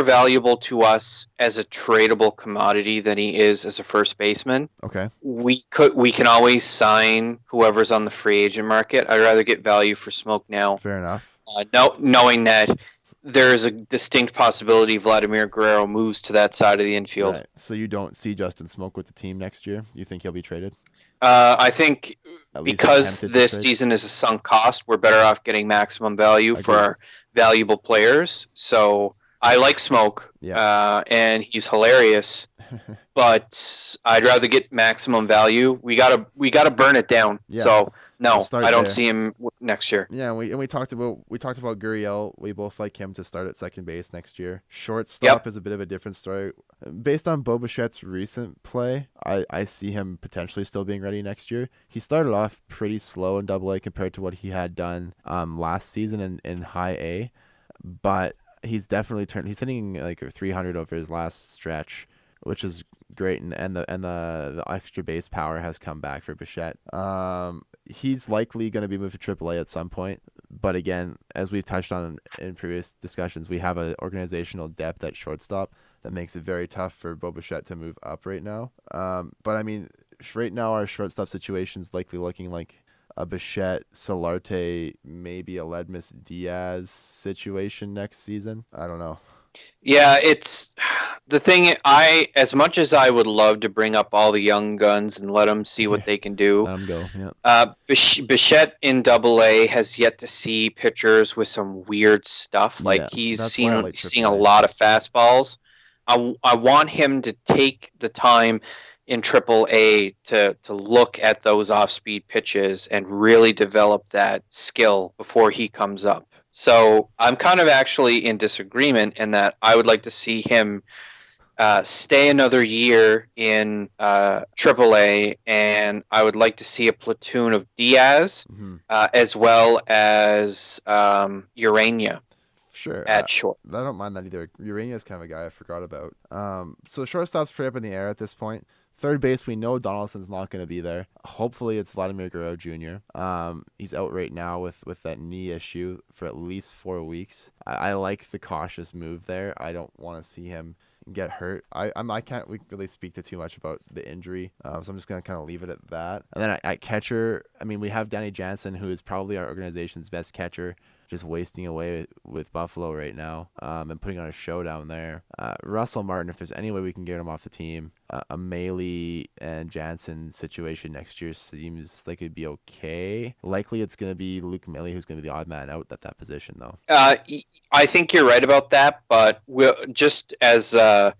valuable to us as a tradable commodity than he is as a first baseman. Okay. We can always sign whoever's on the free agent market. I'd rather get value for Smoke now. Fair enough. Knowing that there is a distinct possibility Vladimir Guerrero moves to that side of the infield. Right. So you don't see Justin Smoke with the team next year? You think he'll be traded? I think At least because attempted to this trade? season is a sunk cost, we're better off getting maximum value for Agreed. our valuable players. So I like Smoke, and he's hilarious, but I'd rather get maximum value. We gotta burn it down. Yeah. So no, Start I don't there. see him next year. Yeah, we talked about Gurriel. We both like him to start at second base next year. Shortstop is a bit of a different story. Based on Bo Bichette's recent play, I see him potentially still being ready next year. He started off pretty slow in Double A compared to what he had done last season in High A, but he's definitely turned. He's hitting like 300 over his last stretch, which is great, and the extra base power has come back for Bichette. He's likely going to be moved to AAA at some point, but again, as we've touched on in previous discussions, we have an organizational depth at shortstop that makes it very tough for Bo Bichette to move up right now. But I mean, right now our shortstop situation is likely looking like a Bichette, Solarte, maybe a Ledmus Diaz situation next season. I don't know. Yeah, it's the thing. As much as I would love to bring up all the young guns and let them see what Yeah, they can do, let him go. Yeah, Bichette in Double A has yet to see pitchers with some weird stuff. Like yeah. That's why I like he's seen a AAA. lot of fastballs. I want him to take the time in Triple A to look at those off speed pitches and really develop that skill before he comes up. So I'm kind of actually in disagreement in that I would like to see him stay another year in AAA, and I would like to see a platoon of Diaz Hmm. as well as Urania Sure. at short. I don't mind that either. Urania's kind of a guy I forgot about. So the shortstop's pretty up in the air at this point. Third base, we know Donaldson's not going to be there. Hopefully, it's Vladimir Guerrero Jr. He's out right now with that knee issue for at least 4 weeks. I like the cautious move there. I don't want to see him get hurt. I can't really speak to too much about the injury, so I'm just gonna kind of leave it at that. And then at catcher, I mean, we have Danny Jansen, who is probably our organization's best catcher, just wasting away with Buffalo right now, and putting on a show down there. Russell Martin, if there's any way we can get him off the team, a Maley and Jansen situation next year seems like it'd be okay. Likely it's going to be Luke Maley who's going to be the odd man out at that position, though. I think you're right about that, but just as a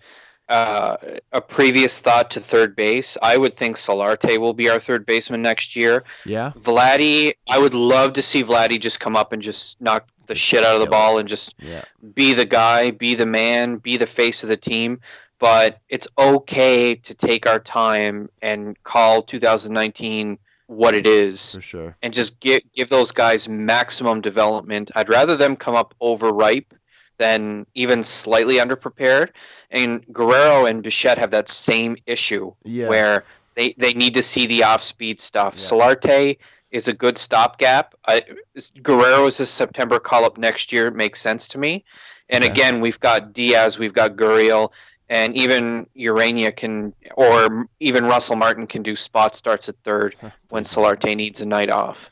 previous thought to third base, I would think Solarte will be our third baseman next year. Yeah, Vladdy, I would love to see Vladdy just come up and just knock the just shit out of the kill it. ball and just Yeah, be the guy, be the man, be the face of the team. But it's okay to take our time and call 2019 what it is for sure. and just give those guys maximum development. I'd rather them come up overripe than even slightly underprepared. And Guerrero and Bichette have that same issue Yeah, where they need to see the off speed stuff. yeah. Solarte is a good stopgap. Guerrero is a September call up next year. It makes sense to me. And Okay. again, we've got Diaz, we've got Gurriel, and even Urania can, or even Russell Martin can do spot starts at third when Please don't. Solarte needs a night off.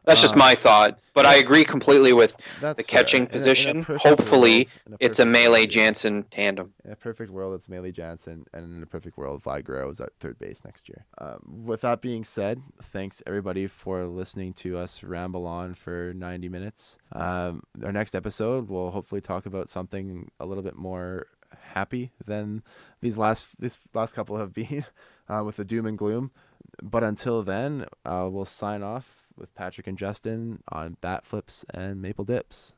That's just Uh, my thought, but I yeah, agree completely with the that's fair. catching In a position. perfect world, Hopefully, in a it's a perfect world, Melee yeah. Jansen tandem. In a perfect world, it's Maley Jansen, and in a perfect world, Vi Guerrero is at third base next year. With that being said, thanks everybody for listening to us ramble on for 90 minutes. Our next episode, we'll hopefully talk about something a little bit more happy than these last couple have been, with the doom and gloom. But until then, we'll sign off with Patrick and Justin on bat flips and maple dips.